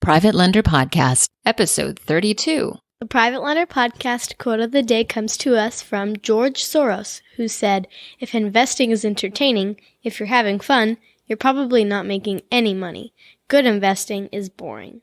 Private Lender Podcast, Episode 32. The Private Lender Podcast quote of the day comes to us from George Soros, who said, "If investing is entertaining, if you're having fun, you're probably not making any money. Good investing is boring."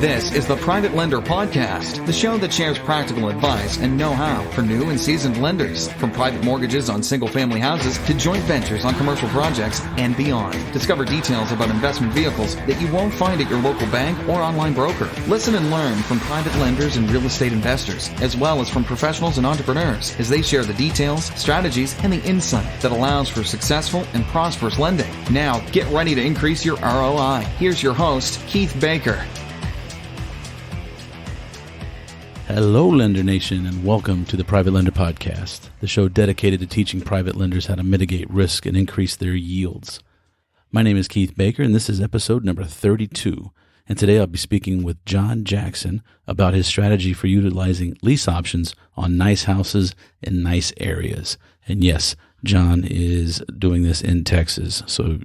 This is the Private Lender Podcast, the show that shares practical advice and know-how for new and seasoned lenders. From private mortgages on single-family houses to joint ventures on commercial projects and beyond. Discover details about investment vehicles that you won't find at your local bank or online broker. Listen and learn from private lenders and real estate investors, as well as from professionals and entrepreneurs, as they share the details, strategies, and the insight that allows for successful and prosperous lending. Now, get ready to increase your ROI. Here's your host, Keith Baker. Hello, Lender Nation, and welcome to the Private Lender Podcast, the show dedicated to teaching private lenders how to mitigate risk and increase their yields. My name is Keith Baker, and this is episode number 32. And today I'll be speaking with John Jackson about his strategy for utilizing lease options on nice houses in nice areas. And yes, John is doing this in Texas, so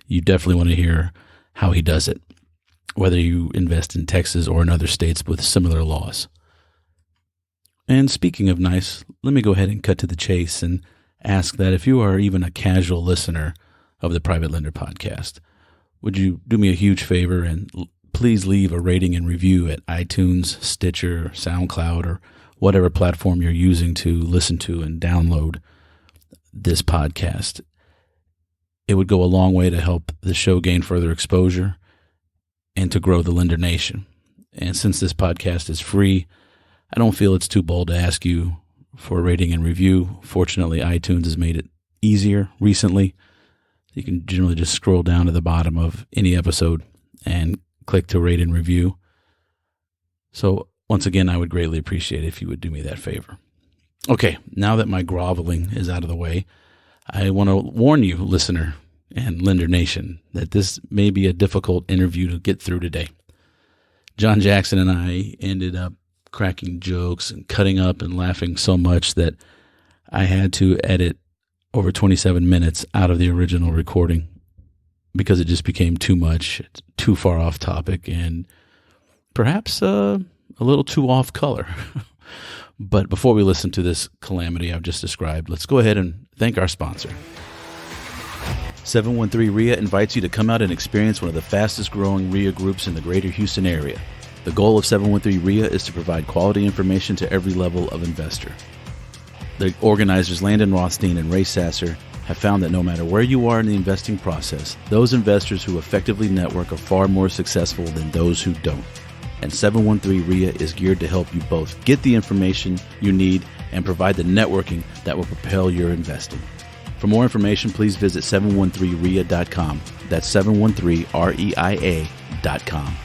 you definitely want to hear how he does it, whether you invest in Texas or in other states with similar laws. And speaking of nice, let me go ahead and cut to the chase and ask that if you are even a casual listener of the Private Lender Podcast, would you do me a huge favor and please leave a rating and review at iTunes, Stitcher, SoundCloud, or whatever platform you're using to listen to and download this podcast. It would go a long way to help the show gain further exposure and to grow the Lender Nation. And since this podcast is free, I don't feel it's too bold to ask you for a rating and review. Fortunately, iTunes has made it easier recently. You can generally just scroll down to the bottom of any episode and click to rate and review. So once again, I would greatly appreciate it if you would do me that favor. Okay, now that my groveling is out of the way, I want to warn you, listener and Lender Nation, that this may be a difficult interview to get through today. John Jackson and I ended up cracking jokes and cutting up and laughing so much that I had to edit over 27 minutes out of the original recording because it just became too much, too far off topic, and perhaps a little too off color. But before we listen to this calamity I've just described, let's go ahead and thank our sponsor. 713 RIA invites you to come out and experience one of the fastest growing RIA groups in the greater Houston area. The goal of 713 RIA is to provide quality information to every level of investor. The organizers Landon Rothstein and Ray Sasser have found that no matter where you are in the investing process, those investors who effectively network are far more successful than those who don't. And 713 RIA is geared to help you both get the information you need and provide the networking that will propel your investing. For more information, please visit 713RIA.com. That's 713REIA.com.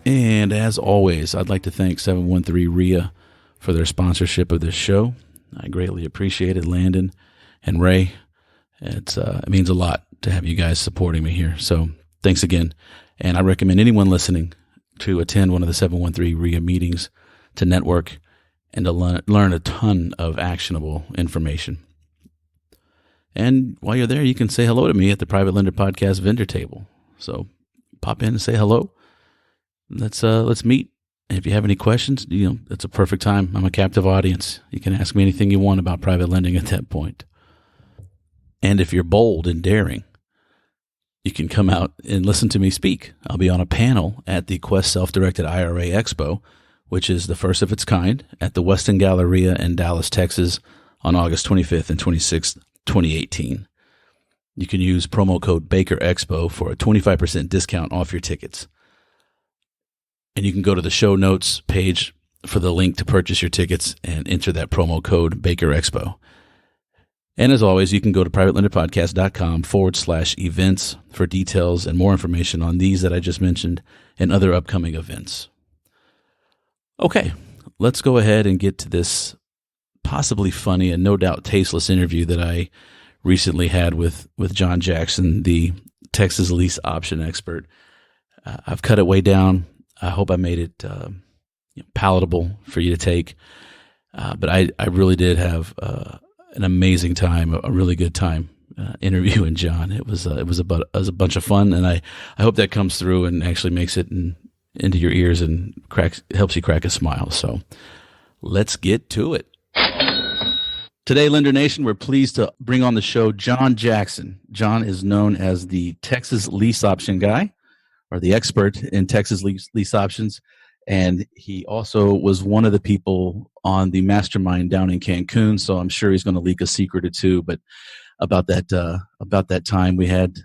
And as always, I'd like to thank 713 RIA for their sponsorship of this show. I greatly appreciate it, Landon and Ray. It means a lot to have you guys supporting me here. So thanks again. And I recommend anyone listening to attend one of the 713 RIA meetings to network and to learn a ton of actionable information. And while you're there, you can say hello to me at the Private Lender Podcast vendor table. So pop in and say hello. Let's meet. And if you have any questions, it's a perfect time. I'm a captive audience. You can ask me anything you want about private lending at that point. And if you're bold and daring, you can come out and listen to me speak. I'll be on a panel at the Quest Self-Directed IRA Expo, which is the first of its kind at the Westin Galleria in Dallas, Texas on August 25th and 26th, 2018. You can use promo code BakerExpo for a 25% discount off your tickets. And you can go to the show notes page for the link to purchase your tickets and enter that promo code BakerExpo. And as always, you can go to privatelenderpodcast.com/events for details and more information on these that I just mentioned and other upcoming events. Okay, let's go ahead and get to this possibly funny and no doubt tasteless interview that I recently had with John Jackson, the Texas lease option expert. I've cut it way down. I hope I made it palatable for you to take. But I really did have an amazing time, a really good time interviewing John. It was a bunch of fun, and I hope that comes through and actually makes it into your ears and helps you crack a smile. So let's get to it. Today, Lender Nation, we're pleased to bring on the show John Jackson. John is known as the Texas lease option guy, or the expert in Texas lease options. And he also was one of the people on the mastermind down in Cancun. So I'm sure he's going to leak a secret or two, but about that time we had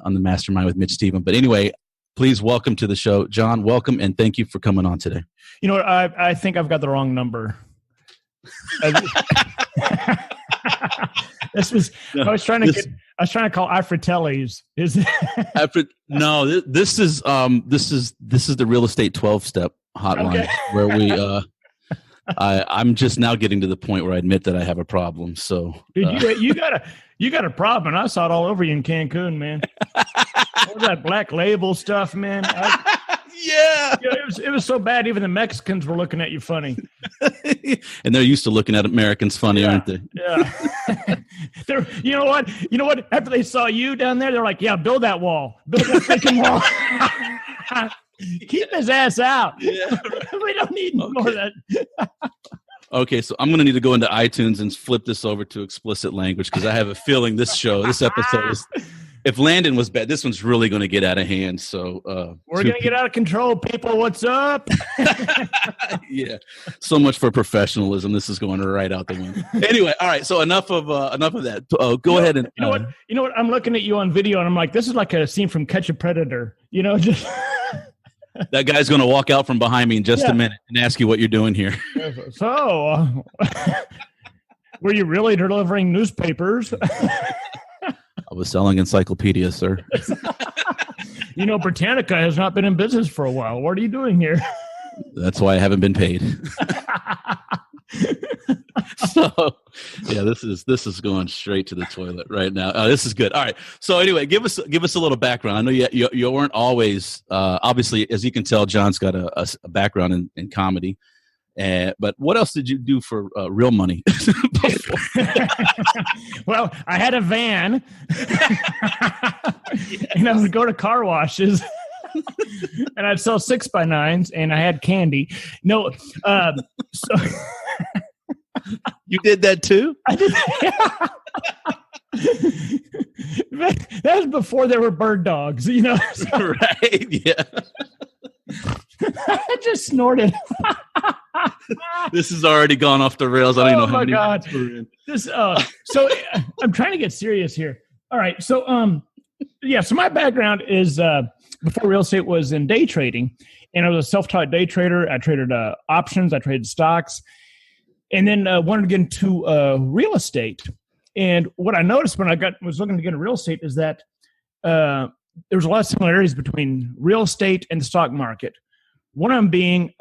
on the mastermind with Mitch Stephen. But anyway, please welcome to the show, John. Welcome, and thank you for coming on today. You know what? I think I've got the wrong number. I was trying to call Ifratelli's. Is it? No, this is the real estate 12-step hotline. Okay. Where we I'm just now getting to the point where I admit that I have a problem. So dude, you got a problem, and I saw it all over you in Cancun, man. All that black label stuff, man. Yeah. It was so bad. Even the Mexicans were looking at you funny. And they're used to looking at Americans funny, aren't they? Yeah. You know what? After they saw you down there, they're like, yeah, build that wall. Build that freaking wall. Keep his ass out. Yeah, right. We don't need more of that. Okay, so I'm going to need to go into iTunes and flip this over to explicit language because I have a feeling this episode is... If Landon was bad, this one's really going to get out of hand. So we're going to get out of control, people. What's up? Yeah, so much for professionalism. This is going right out the window. Anyway, all right. So enough of that. Go ahead and you know what? I'm looking at you on video, and I'm like, this is like a scene from Catch a Predator. Just that guy's going to walk out from behind me in just a minute and ask you what you're doing here. So, were you really delivering newspapers? I was selling encyclopedias, sir. Britannica has not been in business for a while. What are you doing here? That's why I haven't been paid. So, yeah, this is going straight to the toilet right now. This is good. All right. So anyway, give us a little background. I know you weren't always obviously, as you can tell, John's got a background in comedy. But what else did you do for real money? Well, I had a van, and I would go to car washes, and I'd sell 6x9s, and I had candy. No, so you did that too? I did. That was before there were bird dogs, So. Right? Yeah. I just snorted. This has already gone off the rails. I don't know how many minutes we're in. So I'm trying to get serious here. All right. So, so my background is before real estate was in day trading, and I was a self-taught day trader. I traded options. I traded stocks, and then wanted to get into real estate. And what I noticed when I was looking to get into real estate is that there was a lot of similarities between real estate and the stock market. One of them being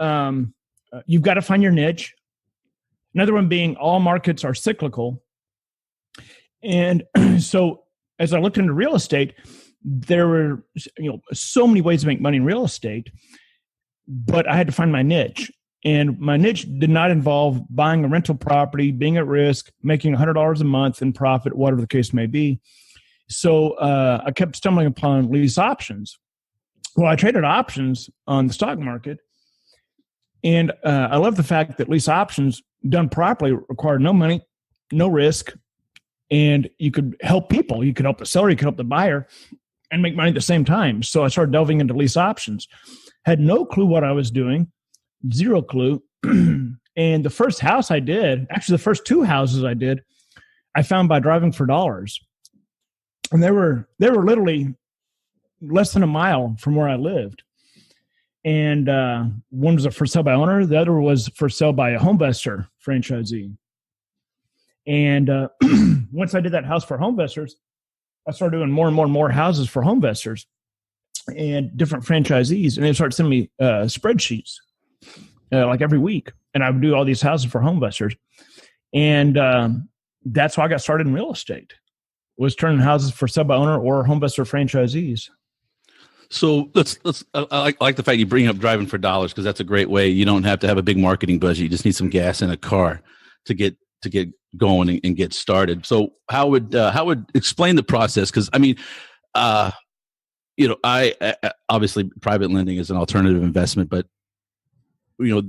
you've got to find your niche. Another one being all markets are cyclical. And so as I looked into real estate, there were so many ways to make money in real estate, but I had to find my niche. And my niche did not involve buying a rental property, being at risk, making $100 a month in profit, whatever the case may be. So I kept stumbling upon lease options. Well, I traded options on the stock market, and I love the fact that lease options done properly require no money, no risk, and you could help people. You could help the seller, you could help the buyer, and make money at the same time. So I started delving into lease options. Had no clue what I was doing, zero clue. And the first house I did, actually the first two houses I did, I found by driving for dollars. And they were literally less than a mile from where I lived. And one was a for sale by owner. The other was for sale by a HomeVestor franchisee. And once I did that house for HomeVestors, I started doing more and more houses for HomeVestors and different franchisees. And they started sending me spreadsheets like every week. And I would do all these houses for HomeVestors. And that's how I got started in real estate, was turning houses for sale by owner or HomeVestor franchisees. So I like the fact you bring up driving for dollars, because that's a great way. You don't have to have a big marketing budget. You just need some gas in a car to get to get going and get started. So how would explain the process? Because I mean, I obviously private lending is an alternative investment, but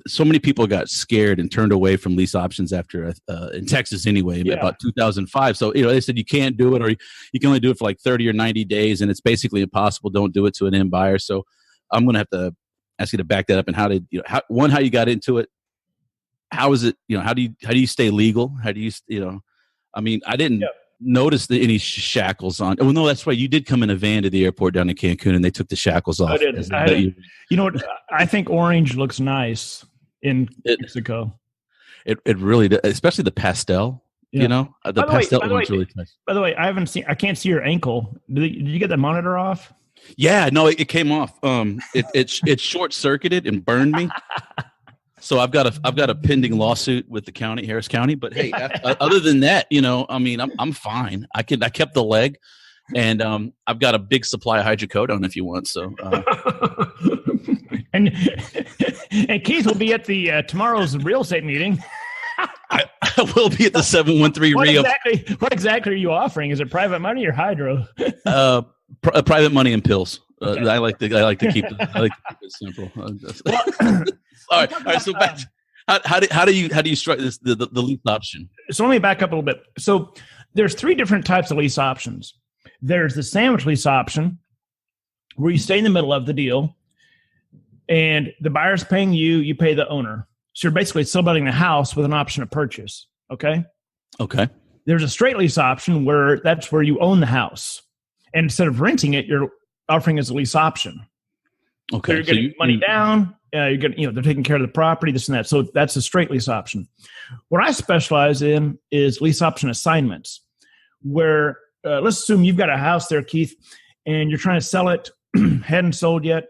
so many people got scared and turned away from lease options after in Texas anyway, about 2005. So they said you can't do it, or you can only do it for like 30 or 90 days, and it's basically impossible. Don't do it to an end buyer. So I'm going to have to ask you to back that up. And how you got into it? How is it? How do you stay legal? How do you I mean, I didn't notice any shackles on. Well, no, that's right. You did come in a van to the airport down in Cancun, and they took the shackles off. I did. You know what? I think orange looks nice in Mexico. It really does, especially the pastel. The pastel looks really nice. By the way, I can't see your ankle. Did you get the monitor off? Yeah, no, it came off. It short circuited and burned me. So I've got a pending lawsuit with the county, Harris County. But hey, other than that, I mean, I'm fine. I kept the leg, and I've got a big supply of hydrocodone if you want. So, and Keith will be at the tomorrow's real estate meeting. I will be at the 713 re-up. What exactly are you offering? Is it private money or hydro? Private money and pills. Okay. I like to keep it simple. All right. So back. How do you strike this the lease option? So let me back up a little bit. So there's 3 different types of lease options. There's the sandwich lease option, where you stay in the middle of the deal, and the buyer's paying you, you pay the owner. So you're basically subletting the house with an option to purchase. Okay. There's a straight lease option that's where you own the house, and instead of renting it, you're offering as a lease option. Okay. So you're getting money down. You're getting, they're taking care of the property, this and that. So that's a straight lease option. What I specialize in is lease option assignments, where let's assume you've got a house there, Keith, and you're trying to sell it, hadn't sold yet.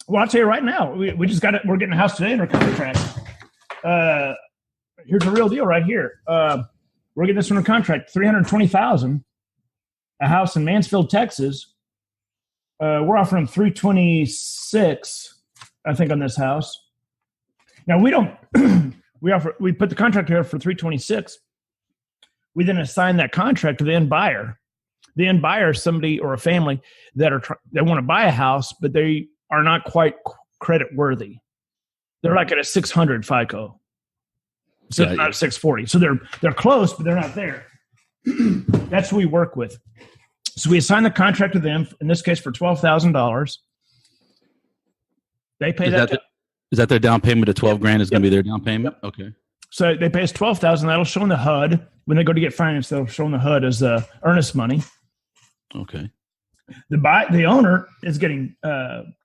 Well, I'll tell you right now, we just got it. We're getting a house today in our contract. Here's a real deal right here. We're getting this under contract, $320,000, a house in Mansfield, Texas. We're offering $326,000, I think, on this house. Now we don't. we put the contract here for $326,000. We then assign that contract to the end buyer. The end buyer is somebody or a family that want to buy a house, but they are not quite credit worthy. They're like at a 600 FICO, so not a 640. So they're close, but they're not there. That's who we work with. So we assign the contract to them, in this case for $12,000. They pay Is that their down payment of $12,000 is going to be their down payment? Yep. Okay. So they pay us $12,000. That'll show in the HUD. When they go to get financed, they'll show in the HUD as earnest money. Okay. The owner is getting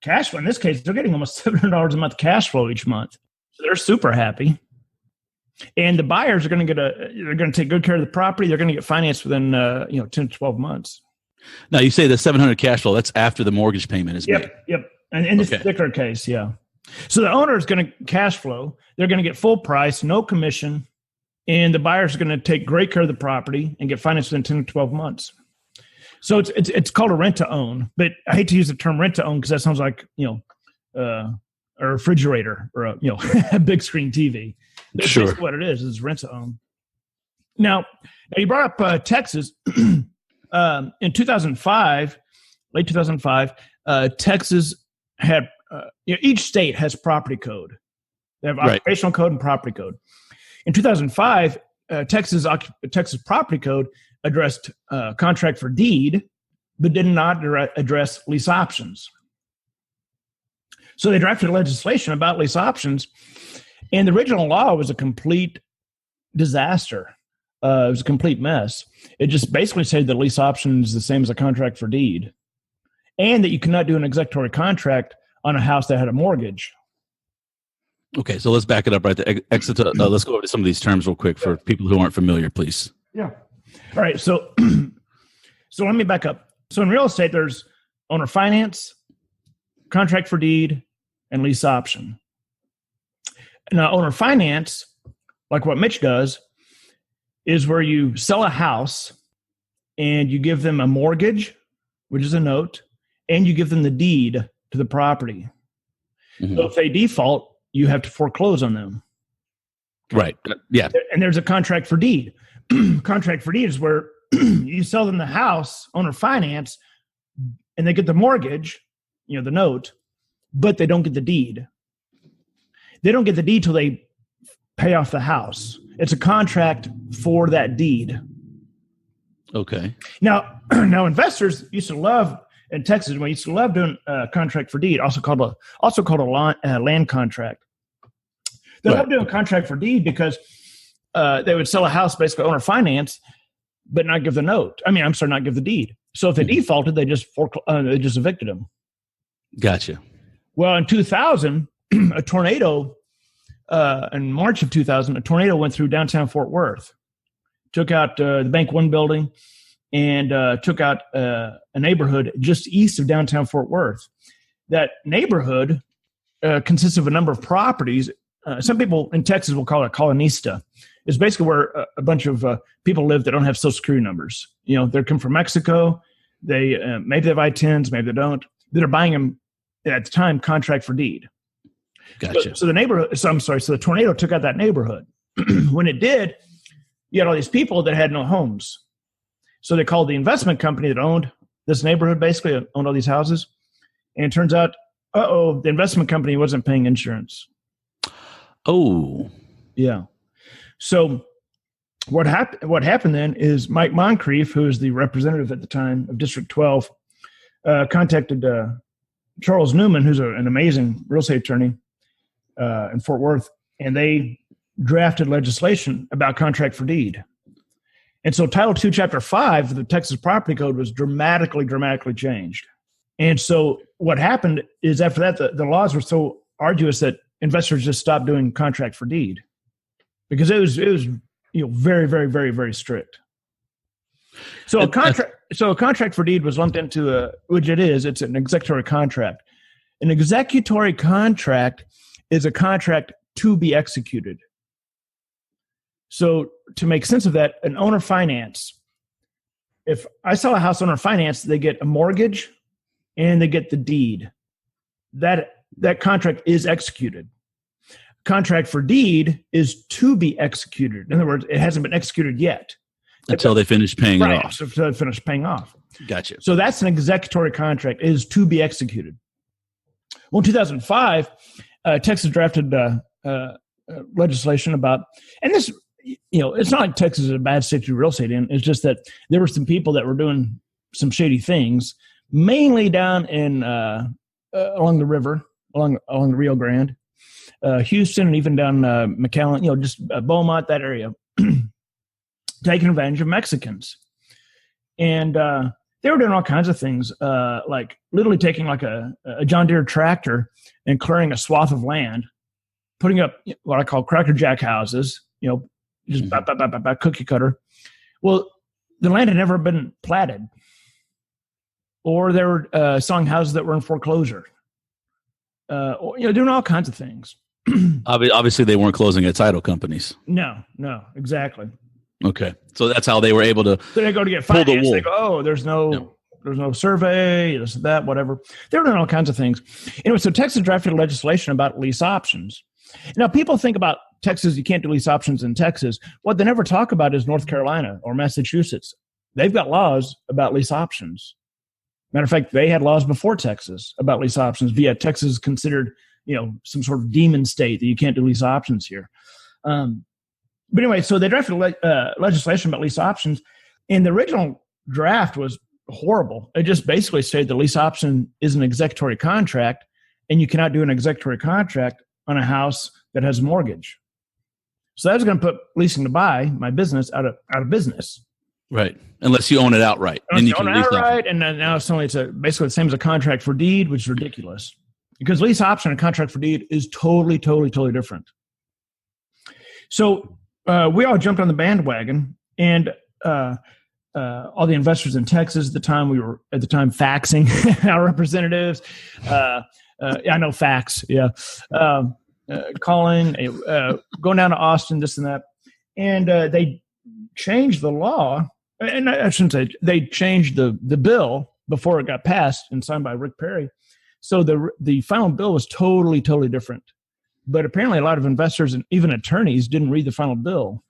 cash flow. In this case, they're getting almost $700 a month cash flow each month. So they're super happy. And the buyers are going to they're going to take good care of the property. They're going to get financed within 10 to 12 months. Now you say the $700 cash flow, that's after the mortgage payment is made. Yep. And in this particular case, yeah. So the owner is going to cash flow. They're going to get full price, no commission, and the buyers are going to take great care of the property and get financed within 10 to 12 months. So it's called a rent to own, but I hate to use the term rent to own because that sounds like a refrigerator or a big screen TV. That's sure what it is rent to own. Now you brought up Texas. In 2005, late 2005, Texas had each state has property code. They have occupational code and property code. In 2005, Texas property code addressed contract for deed, but did not address lease options. So they drafted legislation about lease options, and the original law was a complete disaster. It was a complete mess. It just basically said that lease option is the same as a contract for deed, and that you cannot do an executory contract on a house that had a mortgage. Okay, so let's back it up right there. Let's go over to some of these terms real quick for people who aren't familiar, please. Yeah. All right. So let me back up. So in real estate, there's owner finance, contract for deed, and lease option. Now, owner finance, like what Mitch does, is where you sell a house and you give them a mortgage, which is a note, and you give them the deed to the property. Mm-hmm. So if they default, you have to foreclose on them. Right. Yeah. And there's a contract for deed. Contract for deed is where you sell them the house, owner finance, and they get the mortgage, the note, but they don't get the deed. They don't get the deed till they pay off the house. It's a contract for that deed. Okay. Now investors used to love in Texas. We used to love doing a contract for deed, also called a land contract. They love doing a contract for deed because they would sell a house basically owner finance, but not give the note. Not give the deed. So if they defaulted, they just evicted them. Gotcha. Well, in 2000, a tornado. In March of 2000, a tornado went through downtown Fort Worth, took out the Bank One building, and took out a neighborhood just east of downtown Fort Worth. That neighborhood consists of a number of properties. Some people in Texas will call it a colonista. It's basically where a bunch of people live that don't have Social Security numbers. They come from Mexico. They maybe they have I-10s, maybe they don't. They're buying them at the time contract for deed. Gotcha. So the tornado took out that neighborhood. When it did, you had all these people that had no homes. So they called the investment company that owned this neighborhood, basically owned all these houses. And it turns out, the investment company wasn't paying insurance. Oh. Yeah. So what happened then is Mike Moncrief, who is the representative at the time of District 12, contacted Charles Newman, who's an amazing real estate attorney in Fort Worth, and they drafted legislation about contract for deed. And so Title II, Chapter 5 of the Texas Property Code was dramatically changed. And so what happened is after that, the laws were so arduous that investors just stopped doing contract for deed because it was very, very, very, very strict. So a contract for deed was lumped into it's an executory contract. An executory contract is a contract to be executed. So to make sense of that, an owner finance, if I sell a house owner finance, they get a mortgage and they get the deed. That contract is executed. Contract for deed is to be executed. In other words, it hasn't been executed yet. Until they finish paying it off. Until they finish paying off. Gotcha. So that's an executory contract, is to be executed. Well, in 2005, Texas drafted legislation about, and this, it's not like Texas is a bad state to do real estate in. It's just that there were some people that were doing some shady things, mainly down in along the river, along the Rio Grande, Houston, and even down McAllen, just Beaumont, that area, taking advantage of Mexicans. And they were doing all kinds of things, like literally taking like a John Deere tractor and clearing a swath of land, putting up what I call Cracker Jack houses, just cookie cutter. Well, the land had never been platted, or they were selling houses that were in foreclosure. Doing all kinds of things. Obviously, they weren't closing at title companies. No, exactly. Okay, so that's how they were able to. So they go to get finance. They go, there's no survey, this, that, whatever. They were doing all kinds of things. Anyway, so Texas drafted legislation about lease options. Now, people think about Texas, you can't do lease options in Texas. What they never talk about is North Carolina or Massachusetts. They've got laws about lease options. Matter of fact, they had laws before Texas about lease options. Via Texas is considered, some sort of demon state that you can't do lease options here. But anyway, so they drafted legislation about lease options, and the original draft was horrible. It just basically said the lease option is an executory contract, and you cannot do an executory contract on a house that has a mortgage. So that was going to put leasing to buy, my business, out of business. Right. Unless you own it outright. Then you can lease outright, and then now it's basically the same as a contract for deed, which is ridiculous. Because lease option and contract for deed is totally different. So we all jumped on the bandwagon, and all the investors in Texas at the time, we were faxing our representatives. I know fax, yeah. Calling, going down to Austin, this and that. And they changed the law, and I shouldn't say, they changed the bill before it got passed and signed by Rick Perry. So the final bill was totally different. But apparently a lot of investors and even attorneys didn't read the final bill.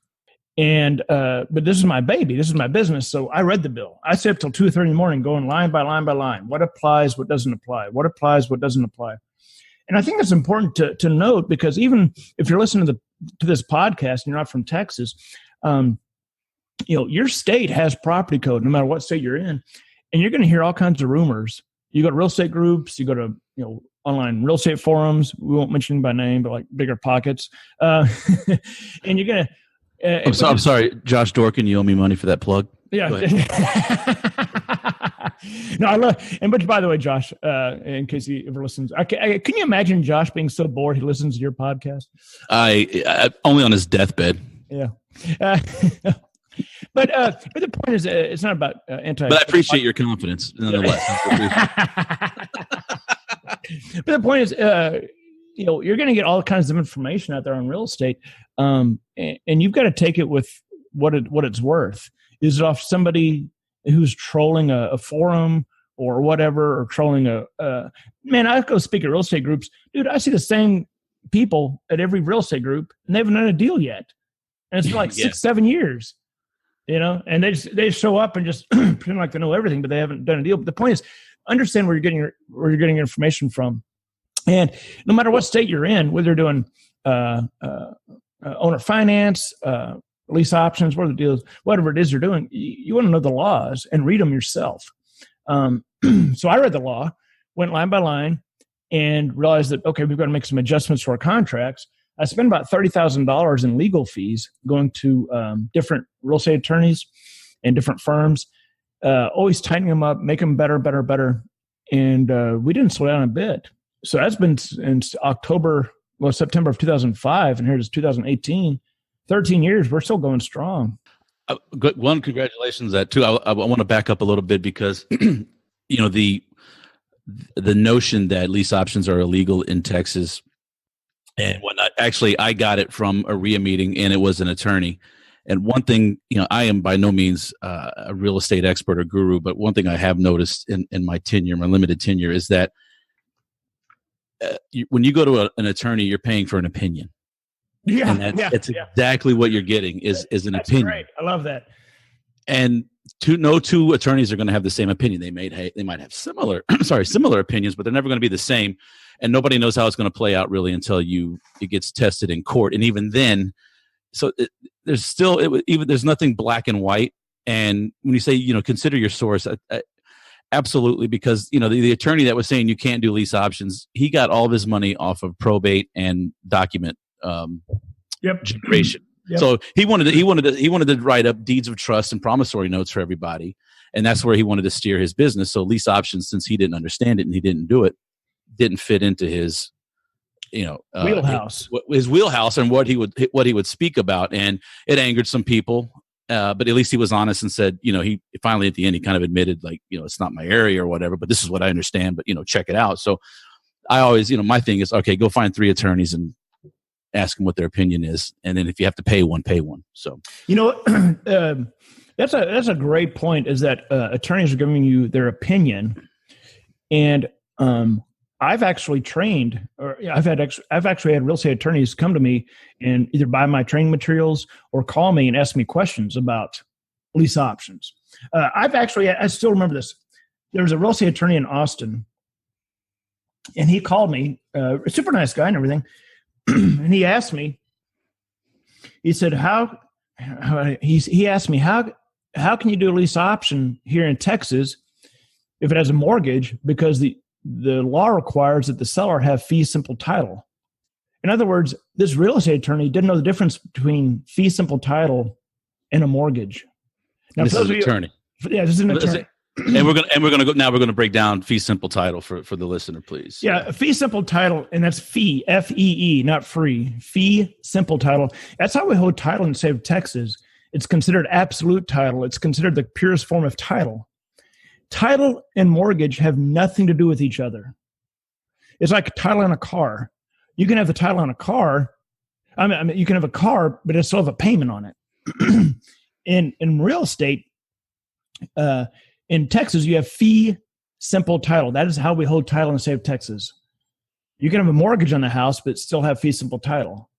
And but this is my baby. This is my business. So I read the bill. I stayed up till 2 or 3 in the morning going line by line by line. What applies, what doesn't apply? What applies, what doesn't apply? And I think it's important to note, because even if you're listening to this podcast and you're not from Texas, your state has property code no matter what state you're in. And you're going to hear all kinds of rumors. You go to real estate groups, you go to online real estate forums. We won't mention by name, but like Bigger Pockets. And you're going to I'm sorry, Josh Dorkin, you owe me money for that plug. Yeah. No, I love. And but by the way, Josh, in case he ever listens, can you imagine Josh being so bored he listens to your podcast? I only on his deathbed. Yeah. But the point is, it's not about anti. But I appreciate your confidence, nonetheless. But the point is, you're going to get all kinds of information out there on real estate, and you've got to take it with what it's worth. Is it off somebody who's trolling a forum or whatever, or trolling man? I go speak at real estate groups, dude. I see the same people at every real estate group, and they haven't done a deal yet, and it's been like 6-7 years. And they show up and just pretend like they know everything, but they haven't done a deal. But the point is, understand where you're getting your information from, and no matter what state you're in, whether you're doing owner finance, lease options, what are the deals, whatever it is you're doing, you want to know the laws and read them yourself. So I read the law, went line by line, and realized that okay, we've got to make some adjustments to our contracts. I spent about $30,000 in legal fees going to different real estate attorneys and different firms, always tightening them up, make them better. And we didn't slow down a bit. So that's been in September of 2005, and here it is 2018. 13 years, we're still going strong. One, congratulations that too. I want to back up a little bit because, the notion that lease options are illegal in Texas and whatnot. Actually, I got it from a RIA meeting, and it was an attorney. And one thing, I am by no means a real estate expert or guru, but one thing I have noticed in my limited tenure, is that when you go to an attorney, you're paying for an opinion. Yeah, and that's exactly what you're getting is an that's opinion. Great. I love that. And no two attorneys are going to have the same opinion. They might have similar opinions, but they're never going to be the same. And nobody knows how it's going to play out really until it gets tested in court. And even then, there's nothing black and white. And when you say, consider your source, absolutely, because, the attorney that was saying you can't do lease options, he got all of his money off of probate and document generation. Yep. So he wanted to write up deeds of trust and promissory notes for everybody. And that's where he wanted to steer his business. So lease options, since he didn't understand it and he didn't do it, didn't fit into his, wheelhouse. His wheelhouse and what he would speak about, and it angered some people. But at least he was honest and said, he finally at the end he kind of admitted, like, it's not my area or whatever, but this is what I understand. But check it out. So I always, my thing is, okay, go find 3 attorneys and ask them what their opinion is, and then if you have to pay one, pay one. So that's a great point. Is that attorneys are giving you their opinion, and I've actually trained, or I've actually had real estate attorneys come to me and either buy my training materials or call me and ask me questions about lease options. I still remember this. There was a real estate attorney in Austin, and he called me, a super nice guy and everything, and he asked me. He said, he asked me how can you do a lease option here in Texas if it has a mortgage, because the law requires that the seller have fee simple title. In other words, this real estate attorney didn't know the difference between fee simple title and a mortgage. Now, this is an attorney. Yeah, this is an attorney. And we're gonna break down fee simple title for the listener, please. Yeah, fee simple title, and that's fee, FEE, not free. Fee simple title. That's how we hold title in the state of Texas. It's considered absolute title. It's considered the purest form of title. Title and mortgage have nothing to do with each other. It's like title on a car. You can have the title on a car. I mean, you can have a car, but it still have a payment on it. In real estate, in Texas, you have fee simple title. That is how we hold title in the state of Texas. You can have a mortgage on the house, but still have fee simple title.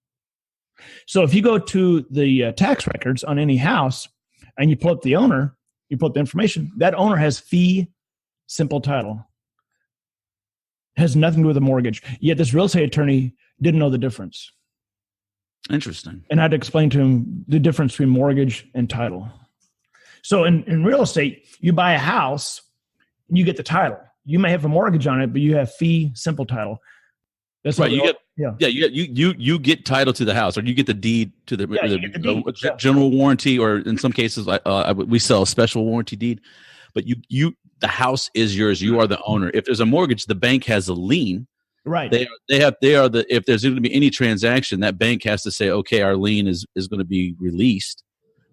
So if you go to the tax records on any house and you pull up the owner, you pull up the information, that owner has fee simple title. It has nothing to do with a mortgage. Yet this real estate attorney didn't know the difference. Interesting. And I had to explain to him the difference between mortgage and title. So in real estate, you buy a house and you get the title. You may have a mortgage on it, but you have fee simple title. That's right. You get title to the house, or you get the deed to the general warranty, or in some cases, we sell a special warranty deed. But the house is yours. You are the owner. If there's a mortgage, the bank has a lien. Right. If there's going to be any transaction, that bank has to say, okay, our lien is going to be released,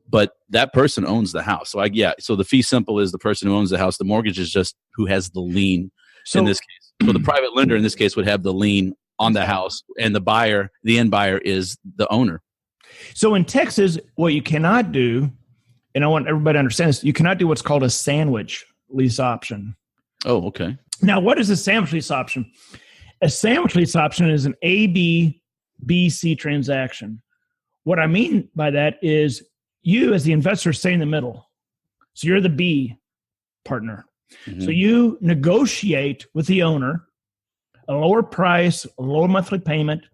but that person owns the house. So the fee simple is the person who owns the house. The mortgage is just who has the lien in this case. So the private lender in this case would have the lien on the house, and the end buyer is the owner. So in Texas, what you cannot do, and I want everybody to understand this, you cannot do what's called a sandwich lease option. Oh, okay. Now, what is a sandwich lease option? A sandwich lease option is an A, B, B, C transaction. What I mean by that is you as the investor stay in the middle. So you're the B partner. Mm-hmm. So you negotiate with the owner a lower price, a lower monthly payment,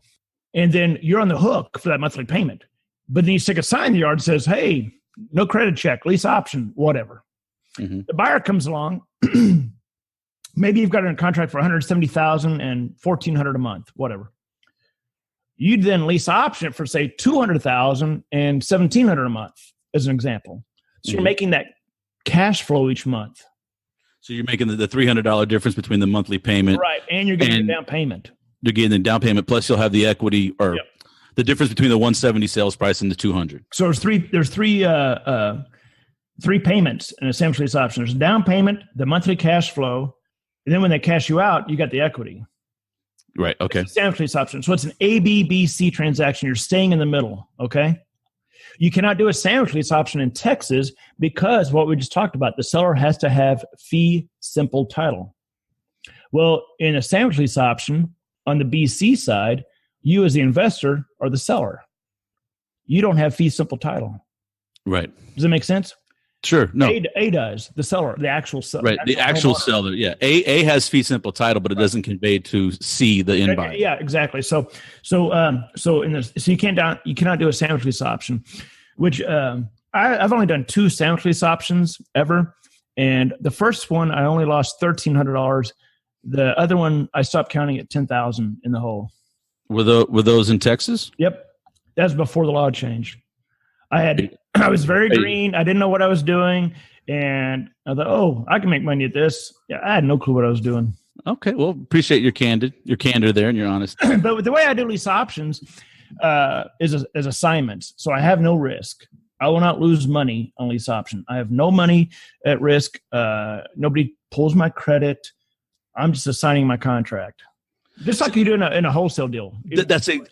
and then you're on the hook for that monthly payment. But then you stick a sign in the yard that says, hey, no credit check, lease option, whatever. Mm-hmm. The buyer comes along. Maybe you've got it in contract for $170,000 and $1,400 a month, whatever. You'd then lease option it for, say, $200,000 and $1,700 a month, as an example. So you're making that cash flow each month. So you're making the $300 difference between the monthly payment. Right, and you're getting the down payment. You're getting the down payment, plus you'll have the equity, or the difference between the 170 sales price and the 200. So there's three payments in a sandwich lease option. There's a down payment, the monthly cash flow, and then when they cash you out, you got the equity. Right, okay. It's a sandwich lease option. So it's an A, B, B, C transaction. You're staying in the middle, okay? You cannot do a sandwich lease option in Texas because what we just talked about, the seller has to have fee simple title. Well, in a sandwich lease option, on the BC side, you as the investor are the seller. You don't have fee simple title. Right. Does that make sense? Sure. No. A does, the seller, the actual seller. Right. The actual seller. Yeah. A has fee simple title, but it doesn't convey to C, the end buyer. Yeah, exactly. So you cannot do a sandwich lease option, which I've only done 2 sandwich lease options ever. And the first one, I only lost $1,300. The other one, I stopped counting at $10,000 in the hole. Were those in Texas? Yep. That was before the law changed. I was very green. I didn't know what I was doing. And I thought, I can make money at this. Yeah, I had no clue what I was doing. Okay. Well, appreciate your candor there and your honesty. But with the way I do lease options is assignments. So I have no risk. I will not lose money on lease option. I have no money at risk. Nobody pulls my credit. I'm just assigning my contract. Just like you do in a wholesale deal.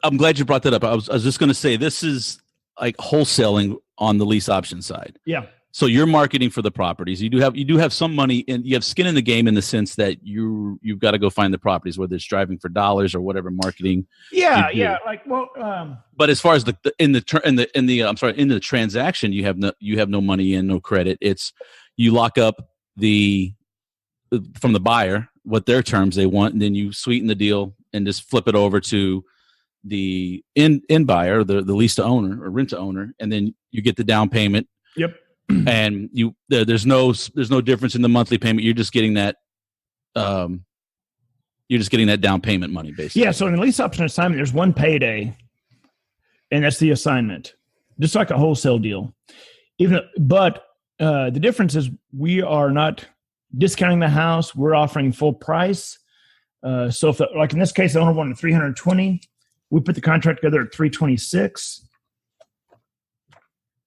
I'm glad you brought that up. I was just going to say, this is like wholesaling on the lease option side. Yeah. So you're marketing for the properties. You do have some money, and you have skin in the game in the sense that you've got to go find the properties, whether it's driving for dollars or whatever marketing. Yeah, yeah. But as far as in the transaction, you have no money in, no credit. It's you lock up from the buyer what their terms they want, and then you sweeten the deal and just flip it over to the end buyer, the lease to owner or rent to owner, and then you get the down payment. Yep. And there's no difference in the monthly payment. You're just getting that down payment money, basically. Yeah. So in the lease option assignment, there's one payday, and that's the assignment, just like a wholesale deal. But the difference is we are not discounting the house. We're offering full price. So if like in this case, the owner wanted $320, we put the contract together at $326.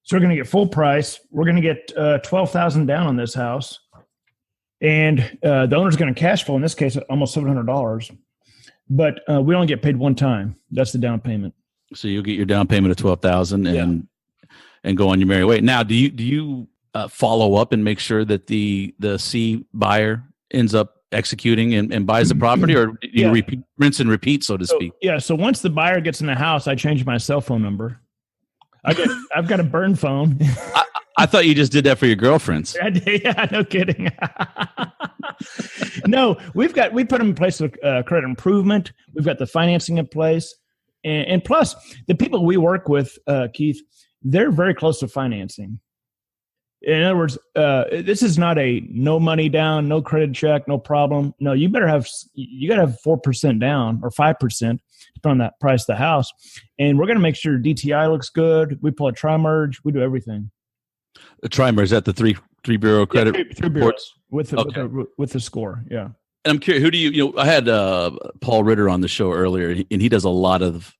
So we're going to get full price. We're going to get $12,000 down on this house, and the owner's going to cash flow in this case almost $700. But we only get paid one time. That's the down payment. So you'll get your down payment of $12,000 and go on your merry way. Now, do you follow up and make sure that the C buyer ends up executing and buys the property, or you rinse and repeat, so to speak? Yeah. So once the buyer gets in the house, I change my cell phone number. I've got a burn phone. I thought you just did that for your girlfriends. Yeah, no kidding. No, we put them in place with credit improvement. We've got the financing in place. And plus, the people we work with, Keith, they're very close to financing. In other words, this is not a no money down, no credit check, no problem. No, you got to have 4% down or 5%, depending on that price of the house. And we're going to make sure DTI looks good. We pull a tri-merge. We do everything. A tri-merge, is that the three bureau credit? Three bureaus with the score. Yeah. And I'm curious, who do you I had Paul Ritter on the show earlier, and he does a lot of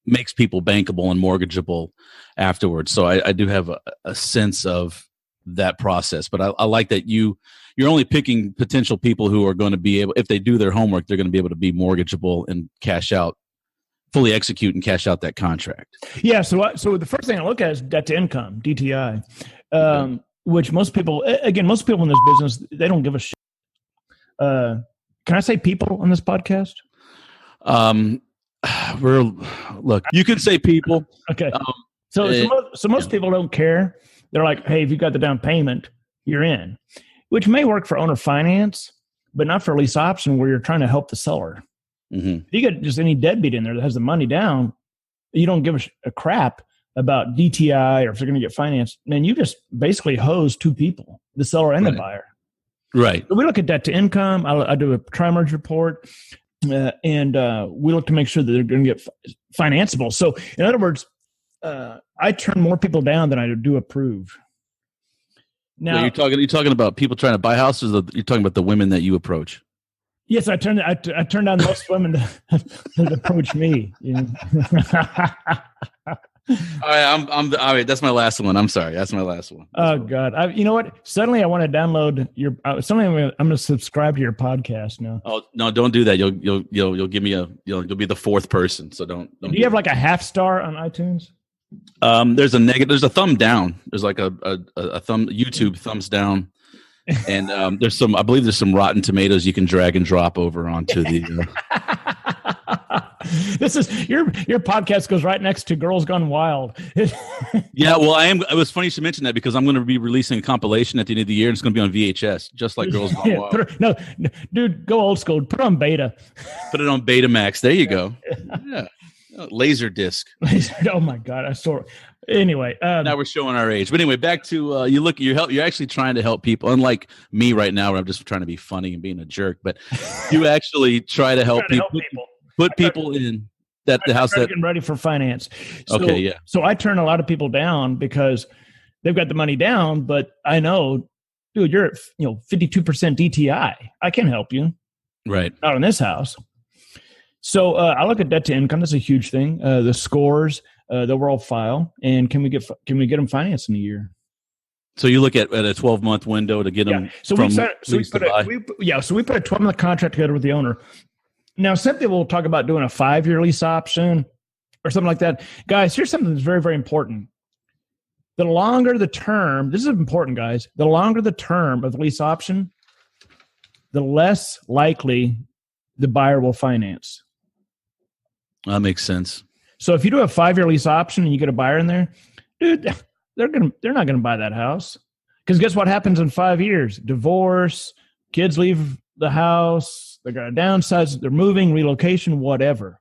makes people bankable and mortgageable afterwards. So I do have a sense of that process, but I like that you're only picking potential people who are going to be able, if they do their homework, they're going to be able to be mortgageable and fully execute and cash out that contract. Yeah. So the first thing I look at is debt to income, DTI, which most people in this business, they don't give a shit. Can I say people on this podcast? Look, you can say people. Okay. So most people don't care. They're like, hey, if you got the down payment, you're in, which may work for owner finance, but not for lease option where you're trying to help the seller. Mm-hmm. If you get just any deadbeat in there that has the money down, you don't give a crap about DTI or if they're going to get financed. Man, you just basically hose two people, the seller and the buyer. Right. So we look at debt to income. I do a tri-merge report, and we look to make sure that they're going to get financeable. So, in other words, I turn more people down than I do approve. Now, you're talking about people trying to buy houses. Or you're talking about the women that you approach. Yes, I turn down most women that approach me. You know? All right, that's my last one. I'm sorry, that's my last one. God, you know what? Suddenly, I want to download your. Suddenly, I'm going to subscribe to your podcast now. Oh no, don't do that. You'll give me you'll be the fourth person. So don't. Do you have like a half star on iTunes? There's a negative. There's a thumb down. There's like a thumb. YouTube thumbs down. And I believe there's some Rotten Tomatoes you can drag and drop over onto the. This is your podcast goes right next to Girls Gone Wild. Yeah, well, it was funny you should mention that because I'm going to be releasing a compilation at the end of the year, and it's going to be on VHS, just like Girls Gone Wild. No, dude, go old school. Put it on beta. Put it on Betamax. There you go. Yeah, laser disc. Oh my God, I saw it. Anyway, now we're showing our age. But anyway, back to you're actually trying to help people. Unlike me right now, where I'm just trying to be funny and being a jerk. But you actually try to help people. Put people in the house that getting ready for finance. So, okay, yeah. So I turn a lot of people down because they've got the money down, but I know, dude, you're at 52% DTI. I can help you, right? Not in this house. So I look at debt to income. That's a huge thing. The scores, the overall file, and can we get them financed in a year? So you look at a 12-month window to get them. So we put a 12-month contract together with the owner. Now, some people will talk about doing a 5-year lease option or something like that. Guys, here's something that's very, very important. The longer the term, this is important, guys. The longer the term of the lease option, the less likely the buyer will finance. That makes sense. So if you do a 5-year lease option and you get a buyer in there, dude, they're not gonna buy that house. Because guess what happens in 5 years? Divorce, kids leave the house, they're gonna downsize, they're moving, relocation, whatever.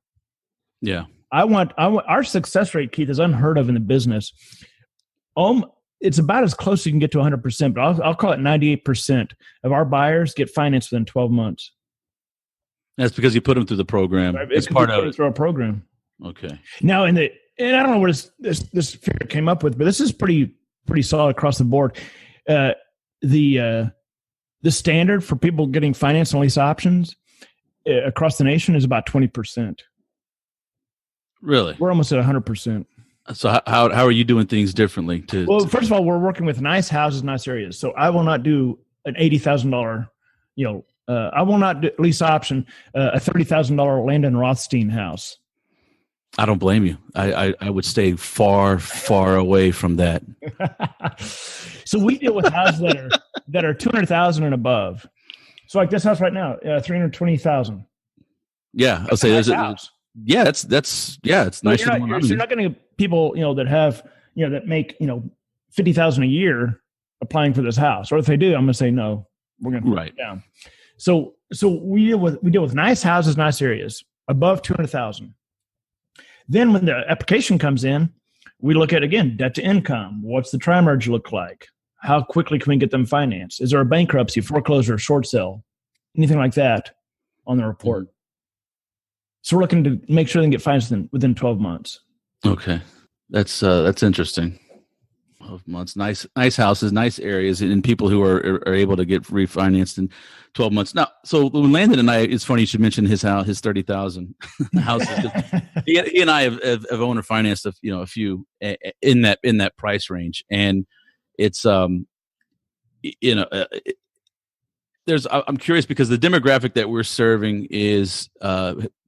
Yeah. I want our success rate, Keith, is unheard of in the business. It's about as close as you can get to 100%, but I'll call it 98% of our buyers get financed within 12 months. That's because you put them through the program. Right? It's part of it. Through our program. Okay. Now, and I don't know what this figure came up with, but this is pretty solid across the board. The standard for people getting finance and lease options across the nation is about 20%. Really? We're almost at 100%. So how are you doing things differently? Well, first of all, we're working with nice houses, nice areas. So I will not do an $80,000, I will not do lease option a $30,000 Landon Rothstein house. I don't blame you. I would stay far, far away from that. So we deal with houses that are $200,000 and above. So like this house right now, 320,000. Yeah, I'll say Nice there's house. yeah, it's nice. You're not going to get people, that have, that make, 50,000 a year applying for this house. Or if they do, I'm going to say no. We're going to put it down. So we deal with nice houses, nice areas above 200,000. Then when the application comes in, we look at, again, debt to income. What's the tri-merge look like? How quickly can we get them financed? Is there a bankruptcy, foreclosure, short sale, anything like that on the report? So we're looking to make sure they can get financed within 12 months. Okay. That's interesting. 12 months. Nice houses, nice areas, and people who are able to get refinanced in 12 months. Now, so when Landon and I, it's funny you should mention his house, his 30,000 houses. he and I have owned or financed a few in that price range, and it's I'm curious because the demographic that we're serving is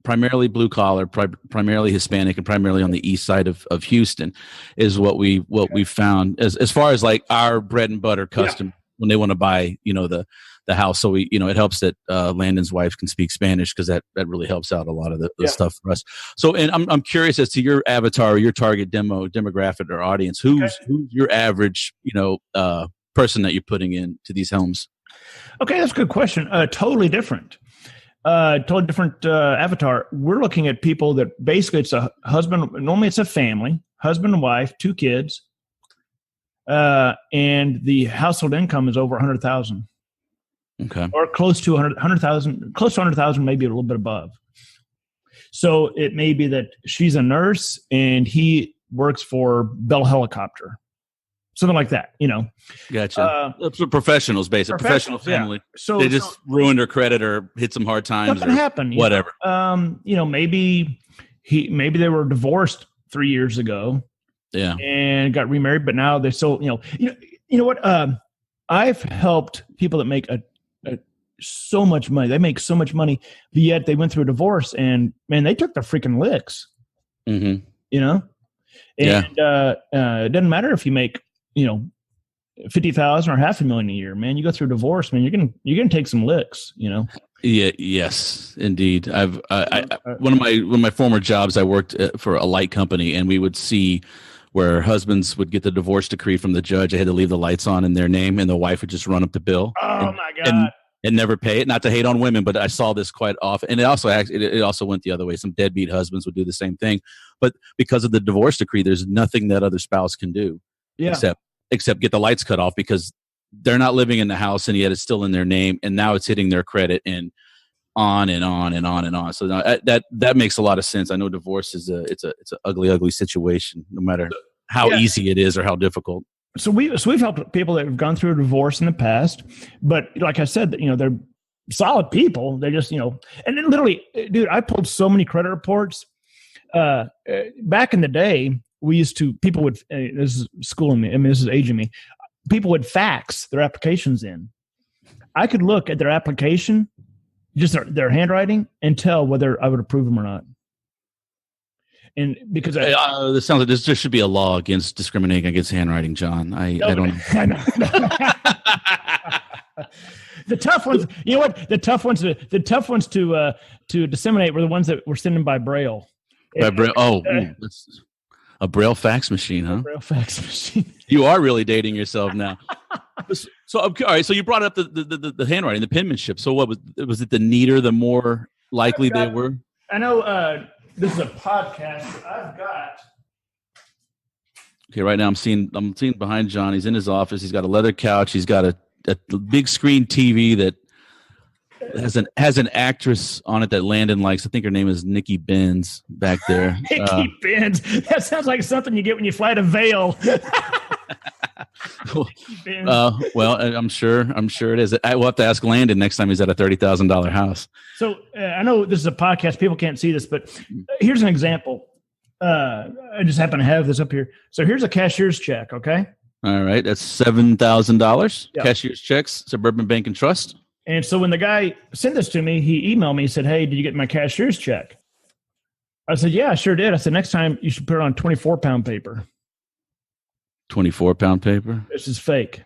primarily blue collar, primarily Hispanic, and primarily on the east side of Houston, is what we found as far as like our bread and butter custom when they want to buy the house. So we it helps that Landon's wife can speak Spanish because that really helps out a lot of the stuff for us. So and I'm curious as to your avatar, your target demographic or audience. Who's your average person that you're putting into these homes? Okay, that's a good question. Totally different avatar. We're looking at people that basically it's a husband. Normally it's a family, husband and wife, 2 kids, and the household income is over 100,000. Okay, or close to 100,000, close to 100,000, maybe a little bit above. So it may be that she's a nurse and he works for Bell Helicopter. Something like that, Gotcha. That's what professionals, basically. Professional family. Yeah. So they just ruined their credit or hit some hard times. Something happened. Whatever. Maybe they were divorced 3 years ago. Yeah. And got remarried, but now they still, you know what? I've helped people that make so much money. They make so much money, but yet they went through a divorce, and man, they took the freaking licks. Mm-hmm. And it doesn't matter if you make 50,000 or $500,000 a year, man. You go through a divorce, man. You're gonna take some licks, Yeah. Yes, indeed. One of my former jobs, I worked for a light company, and we would see where husbands would get the divorce decree from the judge. They had to leave the lights on in their name, and the wife would just run up the bill. Oh my God. And never pay it. Not to hate on women, but I saw this quite often. And it also went the other way. Some deadbeat husbands would do the same thing. But because of the divorce decree, there's nothing that other spouse can do except get the lights cut off because they're not living in the house and yet it's still in their name. And now it's hitting their credit and on and on and on and on. So now that makes a lot of sense. I know divorce is it's an ugly, ugly situation, no matter how easy it is or how difficult. So we've helped people that have gone through a divorce in the past, but like I said, they're solid people. They just, and then literally, dude, I pulled so many credit reports. Back in the day, people would, this is schooling me. I mean, this is aging me. People would fax their applications in. I could look at their application, just their handwriting, and tell whether I would approve them or not. And because this sounds like there should be a law against discriminating against handwriting, John. I don't know. I know. The tough ones, you know what? The tough ones to disseminate were the ones that were sending by Braille. By Braille. That's a Braille fax machine, huh? Braille fax machine. You are really dating yourself now. So all right. So you brought up the handwriting, the penmanship. So what was it? The neater, the more likely they were. I know. This is a podcast. I've got. Okay, right now I'm seeing behind John. He's in his office. He's got a leather couch. He's got a big screen TV that has an actress on it that Landon likes. I think her name is Nikki Benz back there. Nikki Benz. That sounds like something you get when you fly to Vail. Well, I'm sure it is. I will have to ask Landon next time he's at a $30,000 house. So I know this is a podcast; people can't see this, but here's an example. I just happen to have this up here. So here's a cashier's check. Okay. All right, that's $7,000. Yep. Cashier's checks, Suburban Bank and Trust. And so when the guy sent this to me, he emailed me. He said, "Hey, did you get my cashier's check?" I said, "Yeah, I sure did." I said, "Next time you should put it on 24-pound paper." 24-pound paper? This is fake.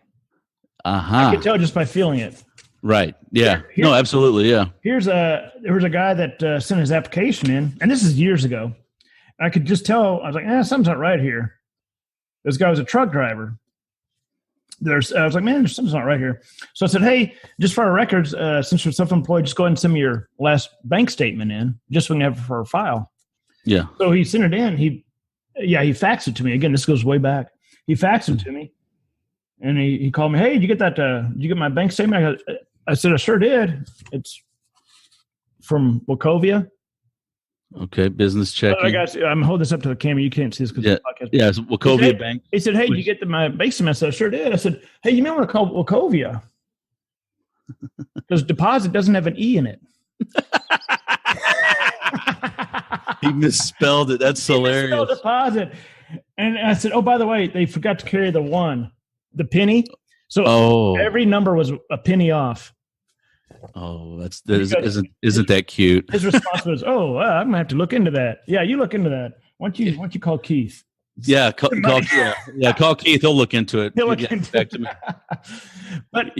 Uh-huh. I can tell just by feeling it. Right. Yeah. Here- No, absolutely. Yeah. There was a guy that sent his application in, and this is years ago. I could just tell. I was like, something's not right here. This guy was a truck driver. I was like, man, something's not right here. So I said, hey, just for our records, since you're self-employed, just go ahead and send me your last bank statement in, just so we can have it for our file. Yeah. So he sent it in. He faxed it to me. Again, this goes way back. He faxed it to me, and he called me. Hey, did you get that? Did you get my bank statement? I said, I sure did. It's from Wachovia. Okay, business checking. I'm holding this up to the camera. You can't see this because it's podcast. Yeah, it's Wachovia Bank. He said, hey, did you get my bank statement? I said, I sure did. I said, hey, you may want to call Wachovia because deposit doesn't have an E in it. He misspelled it. That's hilarious. Misspelled deposit. And I said, oh, by the way, they forgot to carry the penny. So every number was a penny off. Oh, isn't that cute? His response was, "Oh, I'm gonna have to look into that." Yeah, you look into that. Why don't you call Keith? Yeah, call Keith. He'll look into it. He'll look into back to me. But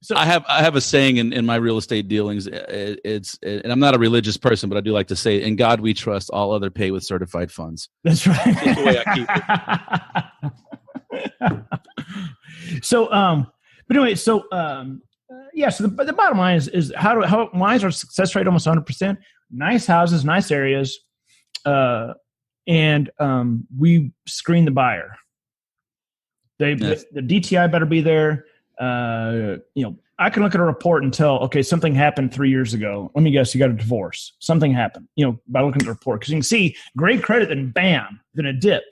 so I have a saying in my real estate dealings. It's and I'm not a religious person, but I do like to say, "In God we trust. All other pay with certified funds." That's right. That's the way I keep it. So, but anyway, so. So the bottom line is why is our success rate almost 100%? Nice houses, nice areas, and we screen the buyer. The DTI better be there. I can look at a report and tell, okay, something happened 3 years ago. Let me guess, you got a divorce. Something happened, by looking at the report. Because you can see great credit, then bam, then a dip.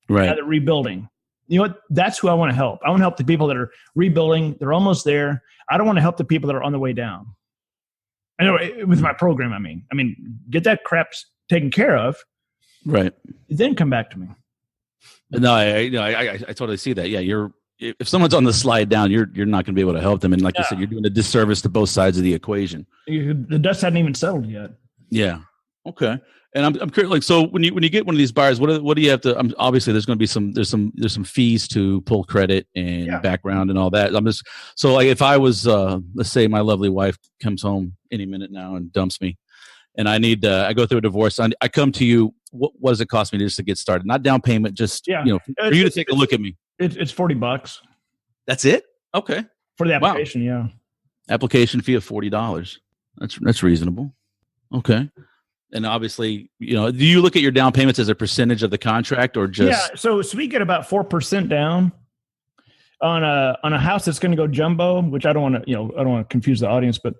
Right. Now they're rebuilding. You know what? That's who I want to help. I want to help the people that are rebuilding. They're almost there. I don't want to help the people that are on the way down. I know with my program, I mean, get that crap taken care of. Right. Then come back to me. No, I totally see that. Yeah. If someone's on the slide down, you're not going to be able to help them. And like you said, you're doing a disservice to both sides of the equation. The dust hadn't even settled yet. Yeah. Okay. And I'm curious, like, so when you get one of these buyers, what do you have to? Obviously, there's going to be there's some fees to pull credit and background and all that. So like if I was, let's say my lovely wife comes home any minute now and dumps me, and I need I go through a divorce. I come to you. What does it cost me just to get started? Not down payment, just for you to take a look at me. It's $40. That's it. Okay. For the application, yeah. Application fee of $40. That's reasonable. Okay. And obviously, do you look at your down payments as a percentage of the contract or just? Yeah, so we get about 4% down on a house that's going to go jumbo, which I don't want to confuse the audience, but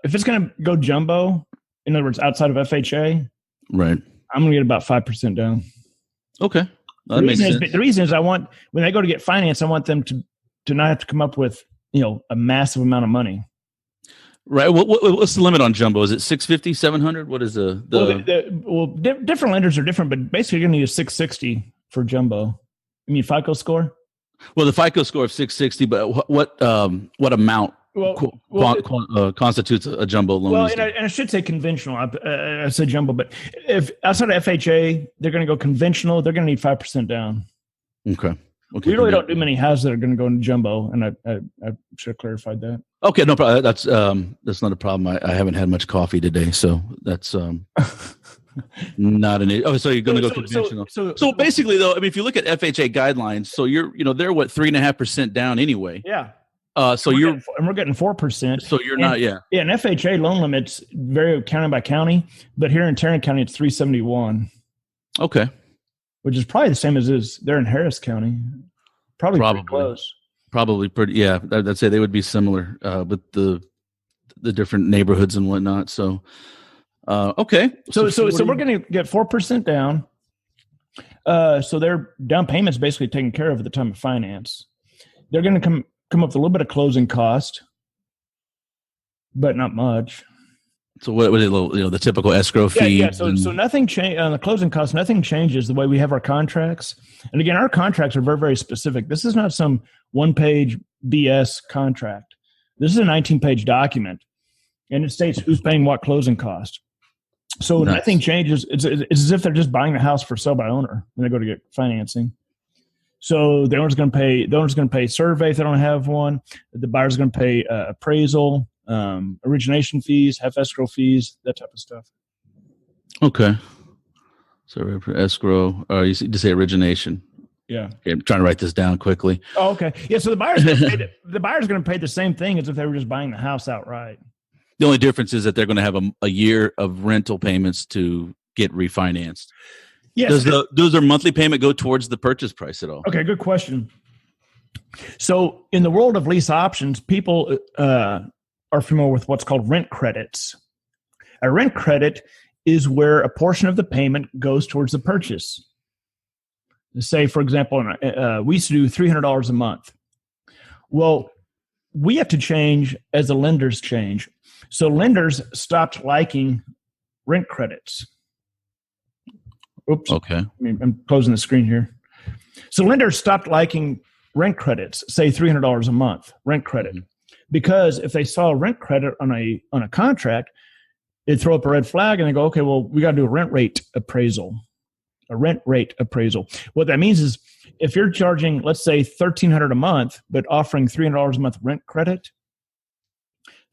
if it's going to go jumbo, in other words, outside of FHA, right, I'm going to get about 5% down. Okay, the reason is I want when they go to get finance, I want them to not have to come up with a massive amount of money. Right. What's the limit on jumbo? Is it 650, 700? What is different lenders are different, but basically you're going to use 660 for jumbo. I mean, FICO score? Well, the FICO score of 660, but what amount constitutes a jumbo loan? Well, and I should say conventional. I said jumbo, but if outside of FHA, they're going to go conventional. They're going to need 5% down. Okay. We really don't do many houses that are going to go into jumbo, and I should have clarified that. Okay, no problem. That's not a problem. I haven't had much coffee today, so that's not an issue. Oh, so you're going to go conventional. So basically, though, I mean, if you look at FHA guidelines, so they're what 3.5% down anyway. Yeah. So we're getting 4%. So you're not, yeah. Yeah, an FHA loan limit's vary county by county, but here in Tarrant County, it's 371. Okay. Which is probably the same as is there in Harris County. Probably pretty close. Probably pretty, yeah. I'd say they would be similar with the different neighborhoods and whatnot. So, okay. So we're going to get 4% down. So their down payment's basically taken care of at the time of finance. They're going to come up with a little bit of closing cost, but not much. So what was it? The typical escrow fee. Yeah. So nothing change on the closing costs. Nothing changes the way we have our contracts. And again, our contracts are very, very specific. This is not some one-page BS contract. This is a 19-page document, and it states who's paying what closing cost. So nothing changes. It's as if they're just buying the house for sale by owner when they go to get financing. So the owner's going to pay survey if they don't have one. The buyer's going to pay appraisal, origination fees, half escrow fees, that type of stuff. Okay. So escrow, you just say origination. Yeah. Okay, I'm trying to write this down quickly. Oh, okay. Yeah. So the buyer's going to pay the same thing as if they were just buying the house outright. The only difference is that they're going to have a year of rental payments to get refinanced. Yes. Does their monthly payment go towards the purchase price at all? Okay, good question. So in the world of lease options, people are familiar with what's called rent credits. A rent credit is where a portion of the payment goes towards the purchase. Say, for example, we used to do $300 a month. Well, we have to change as the lenders change. So lenders stopped liking rent credits. Oops. Okay. I'm closing the screen here. So lenders stopped liking rent credits, say $300 a month rent credit, because if they saw a rent credit on a contract, it'd throw up a red flag and they go, okay, well, we got to do a rent rate appraisal. What that means is if you're charging, let's say $1,300 a month, but offering $300 a month rent credit,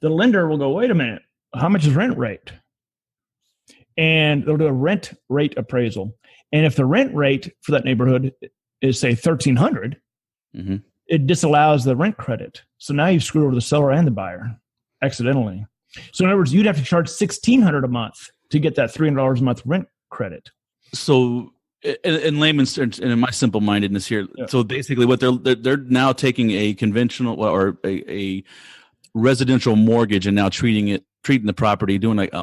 the lender will go, wait a minute, how much is rent rate? And they'll do a rent rate appraisal. And if the rent rate for that neighborhood is, say, $1,300, it disallows the rent credit. So now you've screwed over the seller and the buyer accidentally. So in other words, you'd have to charge $1,600 a month to get that $300 a month rent credit. So in layman's terms, and in my simple mindedness here, so basically what they're now taking a conventional or a residential mortgage and now treating the property, doing like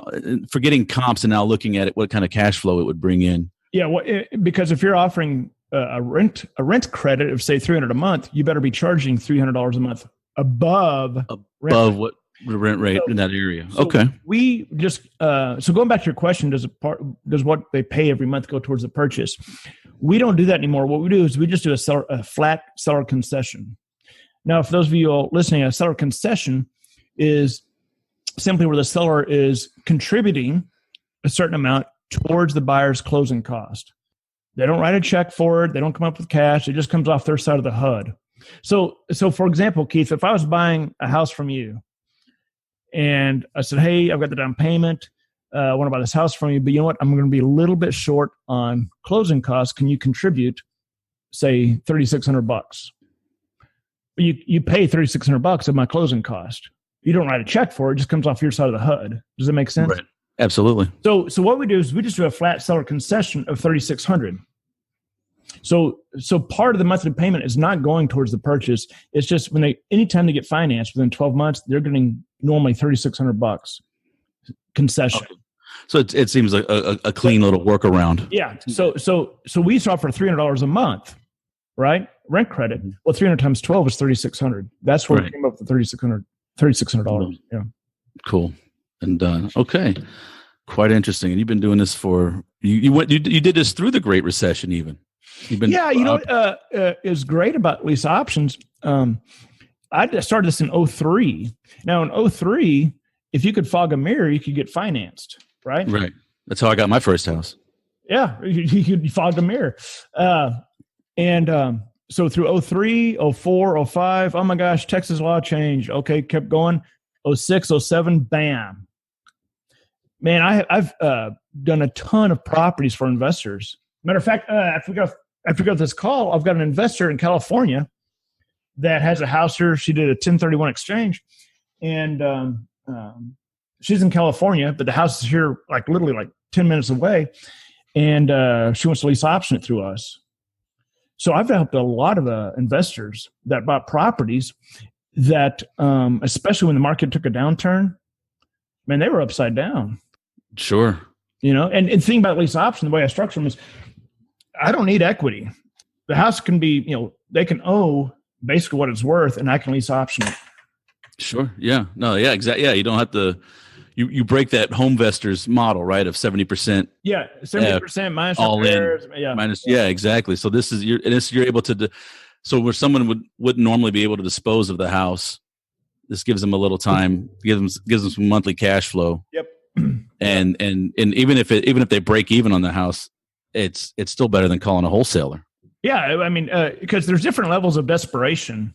forgetting comps and now looking at it, what kind of cash flow it would bring in. Yeah, well, because if you're offering a rent credit of say $300 a month, you better be charging $300 a month above what the rent rate in that area. So okay. We just so going back to your question, does what they pay every month go towards the purchase? We don't do that anymore. What we do is we just do a flat seller concession. Now, for those of you all listening, a seller concession is simply where the seller is contributing a certain amount towards the buyer's closing cost. They don't write a check for it. They don't come up with cash. It just comes off their side of the HUD. So for example, Keith, if I was buying a house from you and I said, hey, I've got the down payment. I want to buy this house from you, but you know what? I'm going to be a little bit short on closing costs. Can you contribute, say, $3,600? You pay $3,600 of my closing cost. You don't write a check for it. It just comes off your side of the HUD. Does that make sense? Right. Absolutely. So what we do is we just do a flat seller concession of $3,600. So part of the monthly payment is not going towards the purchase. It's just anytime they get financed within 12 months, they're getting normally $3,600 concession. Okay. So it seems like a clean little workaround. Yeah. So we used to offer $300 a month, right? Rent credit. Well, 300 times 12 is $3,600. That's where we came up with the $3,600. Yeah. Cool. And done. Okay. Quite interesting. And you've been doing this for you did this through the Great Recession even. Is great about lease options. I started this in 2003. Now in 2003, if you could fog a mirror, you could get financed, right? Right. That's how I got my first house. Yeah, you could fog a mirror. So through 2003, 2004, 2005, oh my gosh, Texas law changed. Okay, kept going. 2006, 2007, bam. Man, I've done a ton of properties for investors. Matter of fact, after we got this call, I've got an investor in California that has a house here. She did a 1031 exchange, and she's in California, but the house is here, literally 10 minutes away, and she wants to lease option it through us. So I've helped a lot of investors that bought properties that, especially when the market took a downturn, man, they were upside down. Sure. And the thing about lease option, the way I structure them is I don't need equity. The house can be, they can owe basically what it's worth, and I can lease option it. Sure. Yeah. No, yeah, exactly. Yeah. You don't have to, you break that home investors model, right? Of 70%. Yeah. 70% minus all repairs. In. Yeah. Minus. Yeah, exactly. So this is, you're able to, so where someone wouldn't normally be able to dispose of the house, this gives them a little time, gives them some monthly cash flow. Yep. And even if they break even on the house, it's still better than calling a wholesaler. Yeah, I mean, because there's different levels of desperation.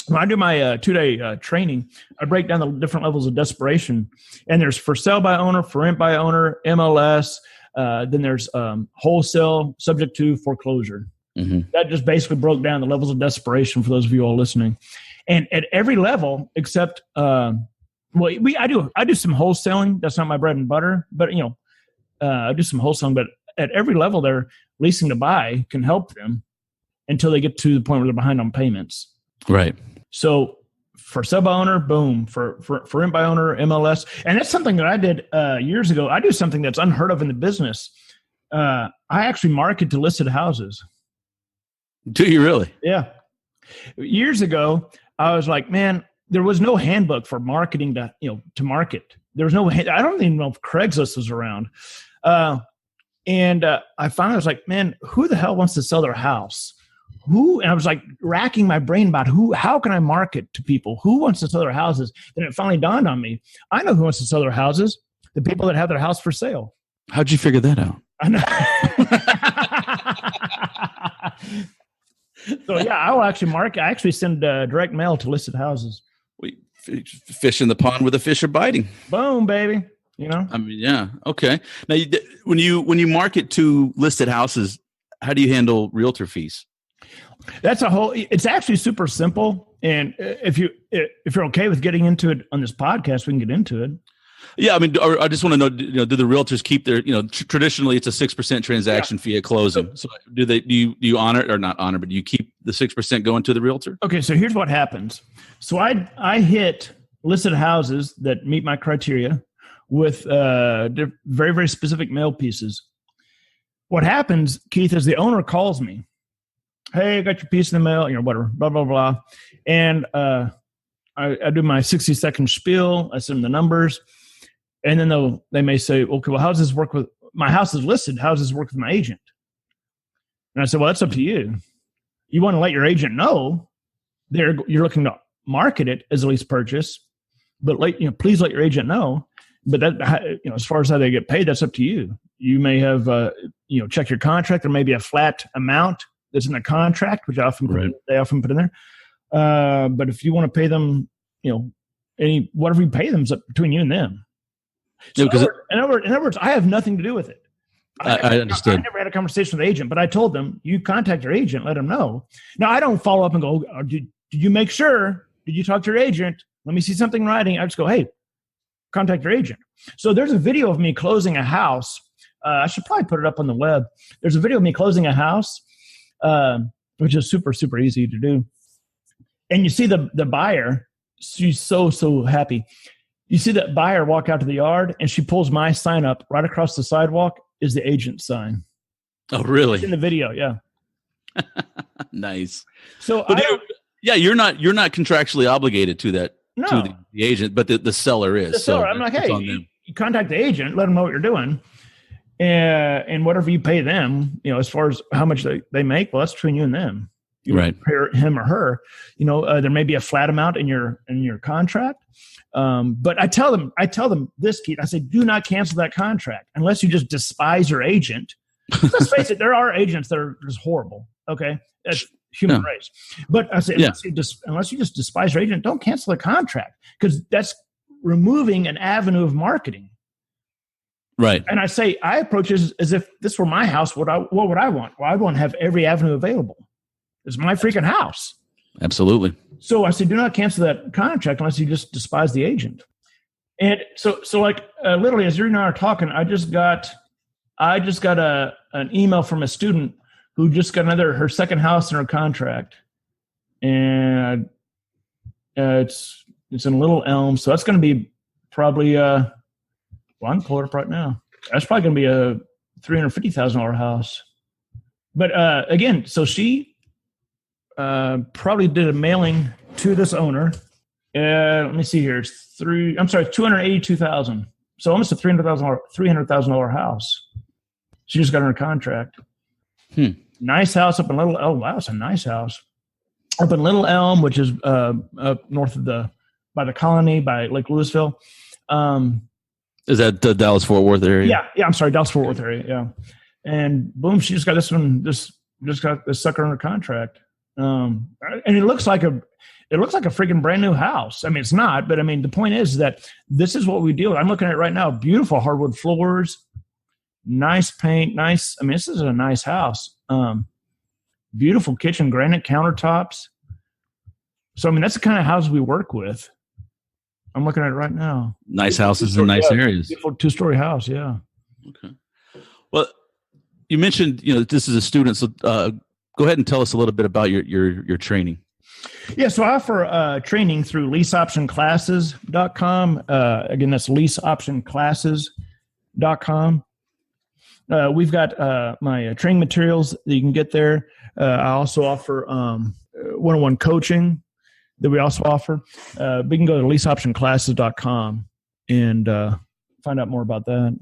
When I do my 2-day training, I break down the different levels of desperation. And there's for sale by owner, for rent by owner, MLS. Then there's wholesale, subject to foreclosure. Mm-hmm. That just basically broke down the levels of desperation for those of you all listening. And at every level, except I do some wholesaling. That's not my bread and butter, but I do some wholesaling. But at every level, there, leasing to buy can help them until they get to the point where they're behind on payments. Right. So for sub owner, boom. For rent by owner, MLS, and that's something that I did years ago. I do something that's unheard of in the business. I actually market to listed houses. Do you really? Yeah. Years ago, I was like, man, there was no handbook for marketing to market. There was no. I don't even know if Craigslist was around. And I finally was like, man, who the hell wants to sell their house? And I was like racking my brain about how can I market to people? Who wants to sell their houses? Then it finally dawned on me. I know who wants to sell their houses. The people that have their house for sale. How'd you figure that out? I know. So yeah, I will actually market. I actually send direct mail to listed houses. We fish in the pond where the fish are biting. Boom, baby. I mean, yeah. Okay. Now, when you market to listed houses, how do you handle realtor fees? It's actually super simple. And if you're okay with getting into it on this podcast, we can get into it. Yeah. I mean, I just want to know, do the realtors keep their, traditionally it's a 6% transaction fee at closing. So do you honor or not honor, but do you keep the 6% going to the realtor? Okay. So here's what happens. So I hit listed houses that meet my criteria with very, very specific mail pieces. What happens, Keith, is the owner calls me. Hey, I got your piece in the mail, whatever, blah, blah, blah. And I do my 60-second spiel. I send them the numbers. And then they may say, okay, well, how does this work with my house is listed? How does this work with my agent? And I said, well, that's up to you. You want to let your agent know you're looking to market it as a lease purchase, but please let your agent know. But that, as far as how they get paid, that's up to you. You may have, check your contract. There may be a flat amount that's in the contract, which they often put in there. But if you want to pay them, whatever you pay them is up between you and them. So in other words, I have nothing to do with it. I understood. I never had a conversation with the agent, but I told them, you contact your agent, let them know. Now, I don't follow up and go, did you make sure? Did you talk to your agent? Let me see something in writing. I just go, hey, contact your agent. So there's a video of me closing a house. I should probably put it up on the web. There's a video of me closing a house, which is super, super easy to do. And you see the buyer, she's so, so happy. You see that buyer walk out to the yard, and she pulls my sign up right across the sidewalk is the agent sign. Oh, really? It's in the video, yeah. Nice. So you're not contractually obligated to that. No. To the agent, but the seller is. The seller, I'm like, hey, you contact the agent, let them know what you're doing, and whatever you pay them, as far as how much they make, well, that's between you and them. You right. Pay him or her. There may be a flat amount in your contract, but I tell them this, Keith. I say, do not cancel that contract unless you just despise your agent. Let's face it, there are agents that are just horrible. Okay, that's human race. But I say, unless you just despise your agent, don't cancel the contract, because that's removing an avenue of marketing. Right. And I say, I approach it as if this were my house. What would I want? Well, I want to have every avenue available. It's my freaking house. Absolutely. So I say, do not cancel that contract unless you just despise the agent. And so literally, as you and I are talking, I just got an email from a student who just got her second house in her contract, and it's in Little Elm, so that's going to be probably I can pull it up right now. That's probably going to be a $350,000 house. But again, so she probably did a mailing to this owner. Let me see here. It's $282,000. So almost a $300,000 house. She just got her contract. Nice house up in Little Elm. Oh, wow, it's a nice house. Up in Little Elm, which is up north of by the Colony, by Lake Louisville. Is that the Dallas-Fort Worth area? Yeah. I'm sorry, Dallas-Fort Worth area. Yeah. And boom, she just got this Just got this sucker under contract. And it looks like a freaking brand new house. I mean, it's not, but I mean, the point is that this is what we deal with. I'm looking at it right now. Beautiful hardwood floors, nice paint, nice. I mean, this is a nice house. Beautiful kitchen, granite countertops. So, I mean, that's the kind of house we work with. I'm looking at it right now. Nice houses in nice areas. Beautiful 2-story house. Yeah. Okay. Well, you mentioned, this is a student. So go ahead and tell us a little bit about your training. Yeah. So I offer training through leaseoptionclasses.com. Again, that's leaseoptionclasses.com. We've got my training materials that you can get there. I also offer one-on-one coaching that we also offer. We can go to leaseoptionclasses.com and find out more about that.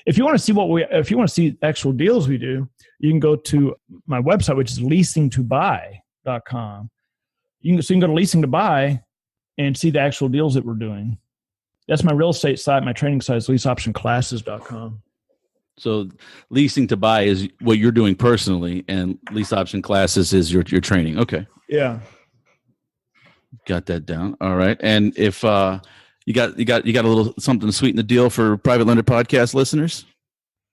If you want to see if you want to see actual deals we do, you can go to my website, which is leasingtobuy.com. You can go to Leasing to Buy and see the actual deals that we're doing. That's my real estate site. My training site is leaseoptionclasses.com. So Leasing to Buy is what you're doing personally, and Lease Option Classes is your training. Okay. Yeah. Got that down. All right. And if you got a little something to sweeten the deal for Private Lender Podcast listeners?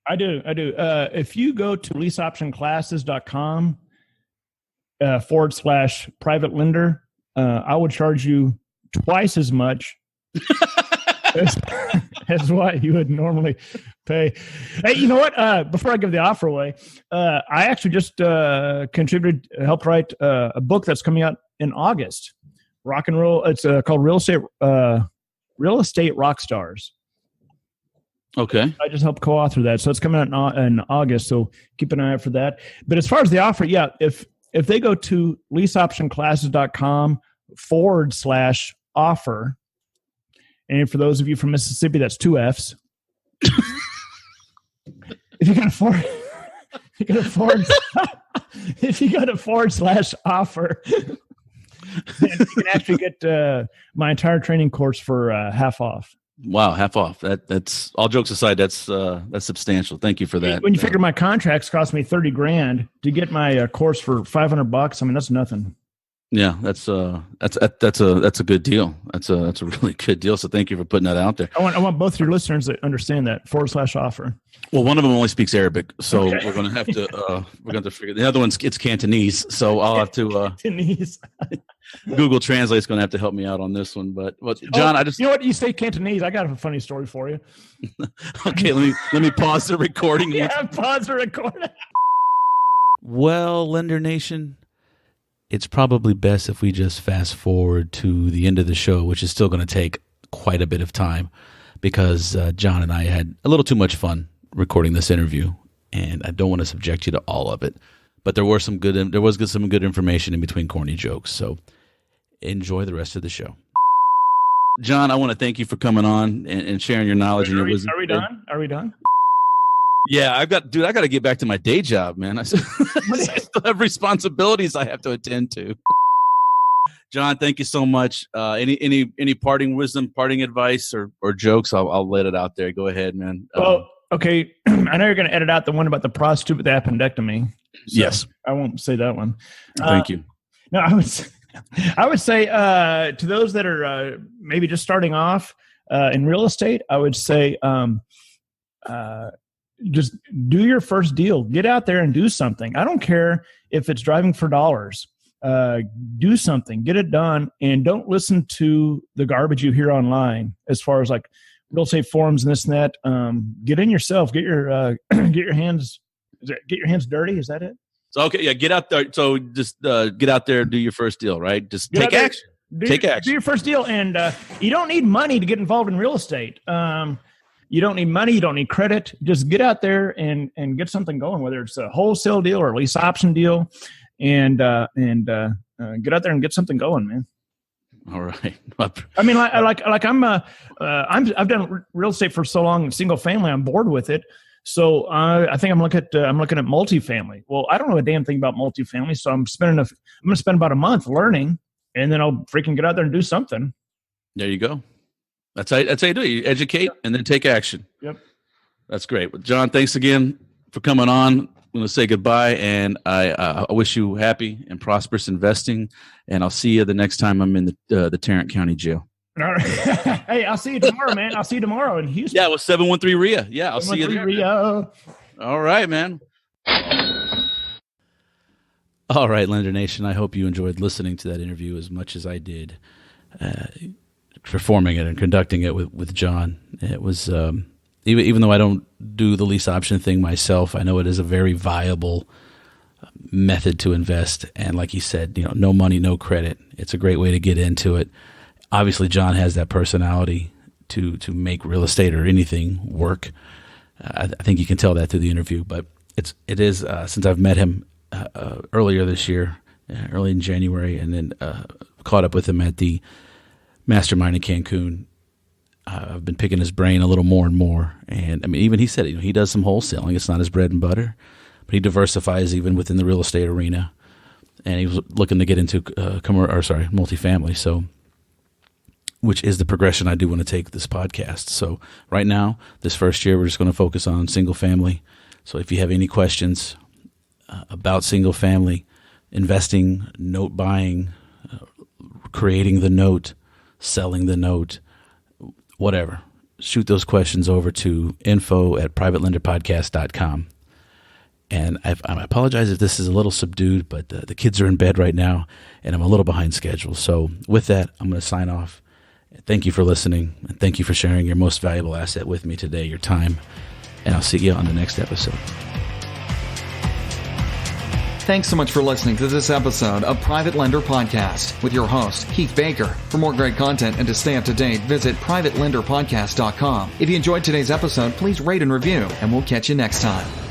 I do. If you go to leaseoptionclasses.com /private lender, I would charge you twice as much as what you would normally pay. Hey, you know what? Before I give the offer away, I actually just helped write a book that's coming out in August. Rock and roll. It's called Real Estate Rock Stars. Okay. I just helped co-author that, so it's coming out in August. So keep an eye out for that. But as far as the offer, yeah, if they go to leaseoptionclasses.com /offer, and for those of you from Mississippi, that's 2 F's. If you can afford, if you go to /offer, then you can actually get my entire training course for half off. Wow, half off. That's all jokes aside. That's substantial. Thank you for that. When you figure my contracts cost me $30,000 to get my course for $500, I mean that's nothing. Yeah, that's a good deal. That's a really good deal. So thank you for putting that out there. I want both your listeners to understand that /offer. Well, one of them only speaks Arabic, so okay. we're going to have to figure. The other one's it's Cantonese, so I'll have to Cantonese. Google Translate's going to have to help me out on this one. But John, you know what, you say Cantonese. I got a funny story for you. Okay, let me pause the recording. Yeah, pause the recording. Well, Lender Nation, it's probably best if we just fast forward to the end of the show, which is still going to take quite a bit of time because John and I had a little too much fun recording this interview, and I don't want to subject you to all of it. But there was some good information in between corny jokes. So enjoy the rest of the show. John, I want to thank you for coming on and sharing your knowledge and your wisdom. Are we done? Are we done? Yeah, I got to get back to my day job, man. I still have responsibilities I have to attend to. John, thank you so much. Any parting wisdom, parting advice, or jokes? I'll let it out there. Go ahead, man. Well, okay. I know you're going to edit out the one about the prostitute with the appendectomy. So yes, I won't say that one. Thank you. No, I would say to those that are maybe just starting off in real estate, I would say just do your first deal. Get out there and do something. I don't care if it's driving for dollars. Do something. Get it done, and don't listen to the garbage you hear online as far as like real estate forums and this and that. Get in yourself. Get your hands. Get your hands dirty. Is that it? So, okay, yeah, get out there. So just get out there and do your first deal, right? Just take action. Take action. Do your first deal, and you don't need money to get involved in real estate. You don't need money. You don't need credit. Just get out there and get something going, whether it's a wholesale deal or a lease option deal, and get out there and get something going, man. All right. I mean, I've done real estate for so long, single family. I'm bored with it. So I think I'm looking at multifamily. Well, I don't know a damn thing about multifamily, so I'm going to spend about a month learning, and then I'll freaking get out there and do something. There you go. That's how you do it. You educate and then take action. Yep. That's great. Well, John, thanks again for coming on. going to say goodbye, and I wish you happy and prosperous investing, and I'll see you the next time I'm in the Tarrant County Jail. All right. Hey, I'll see you tomorrow, man. I'll see you tomorrow in Houston. Yeah, with 713 RIA. Yeah, I'll see you there. RIA. All right, man. All right, Lender Nation, I hope you enjoyed listening to that interview as much as I did performing it and conducting it with John. It was, even though I don't do the lease option thing myself, I know it is a very viable method to invest. And like he said, no money, no credit. It's a great way to get into it. Obviously, John has that personality to make real estate or anything work. I think you can tell that through the interview, but it is since I've met him earlier this year, early in January, and then caught up with him at the Mastermind in Cancun. I've been picking his brain a little more and more. And I mean, even he said, he does some wholesaling. It's not his bread and butter, but he diversifies even within the real estate arena. And he was looking to get into multifamily. So, which is the progression I do want to take this podcast. So right now, this first year, we're just going to focus on single family. So if you have any questions about single family, investing, note buying, creating the note, selling the note, whatever, shoot those questions over to info@privatelenderpodcast.com. And I apologize if this is a little subdued, but the kids are in bed right now, and I'm a little behind schedule. So with that, I'm going to sign off. Thank you for listening, and thank you for sharing your most valuable asset with me today, your time. And I'll see you on the next episode. Thanks so much for listening to this episode of Private Lender Podcast with your host, Keith Baker. For more great content and to stay up to date, visit privatelenderpodcast.com. If you enjoyed today's episode, please rate and review, and we'll catch you next time.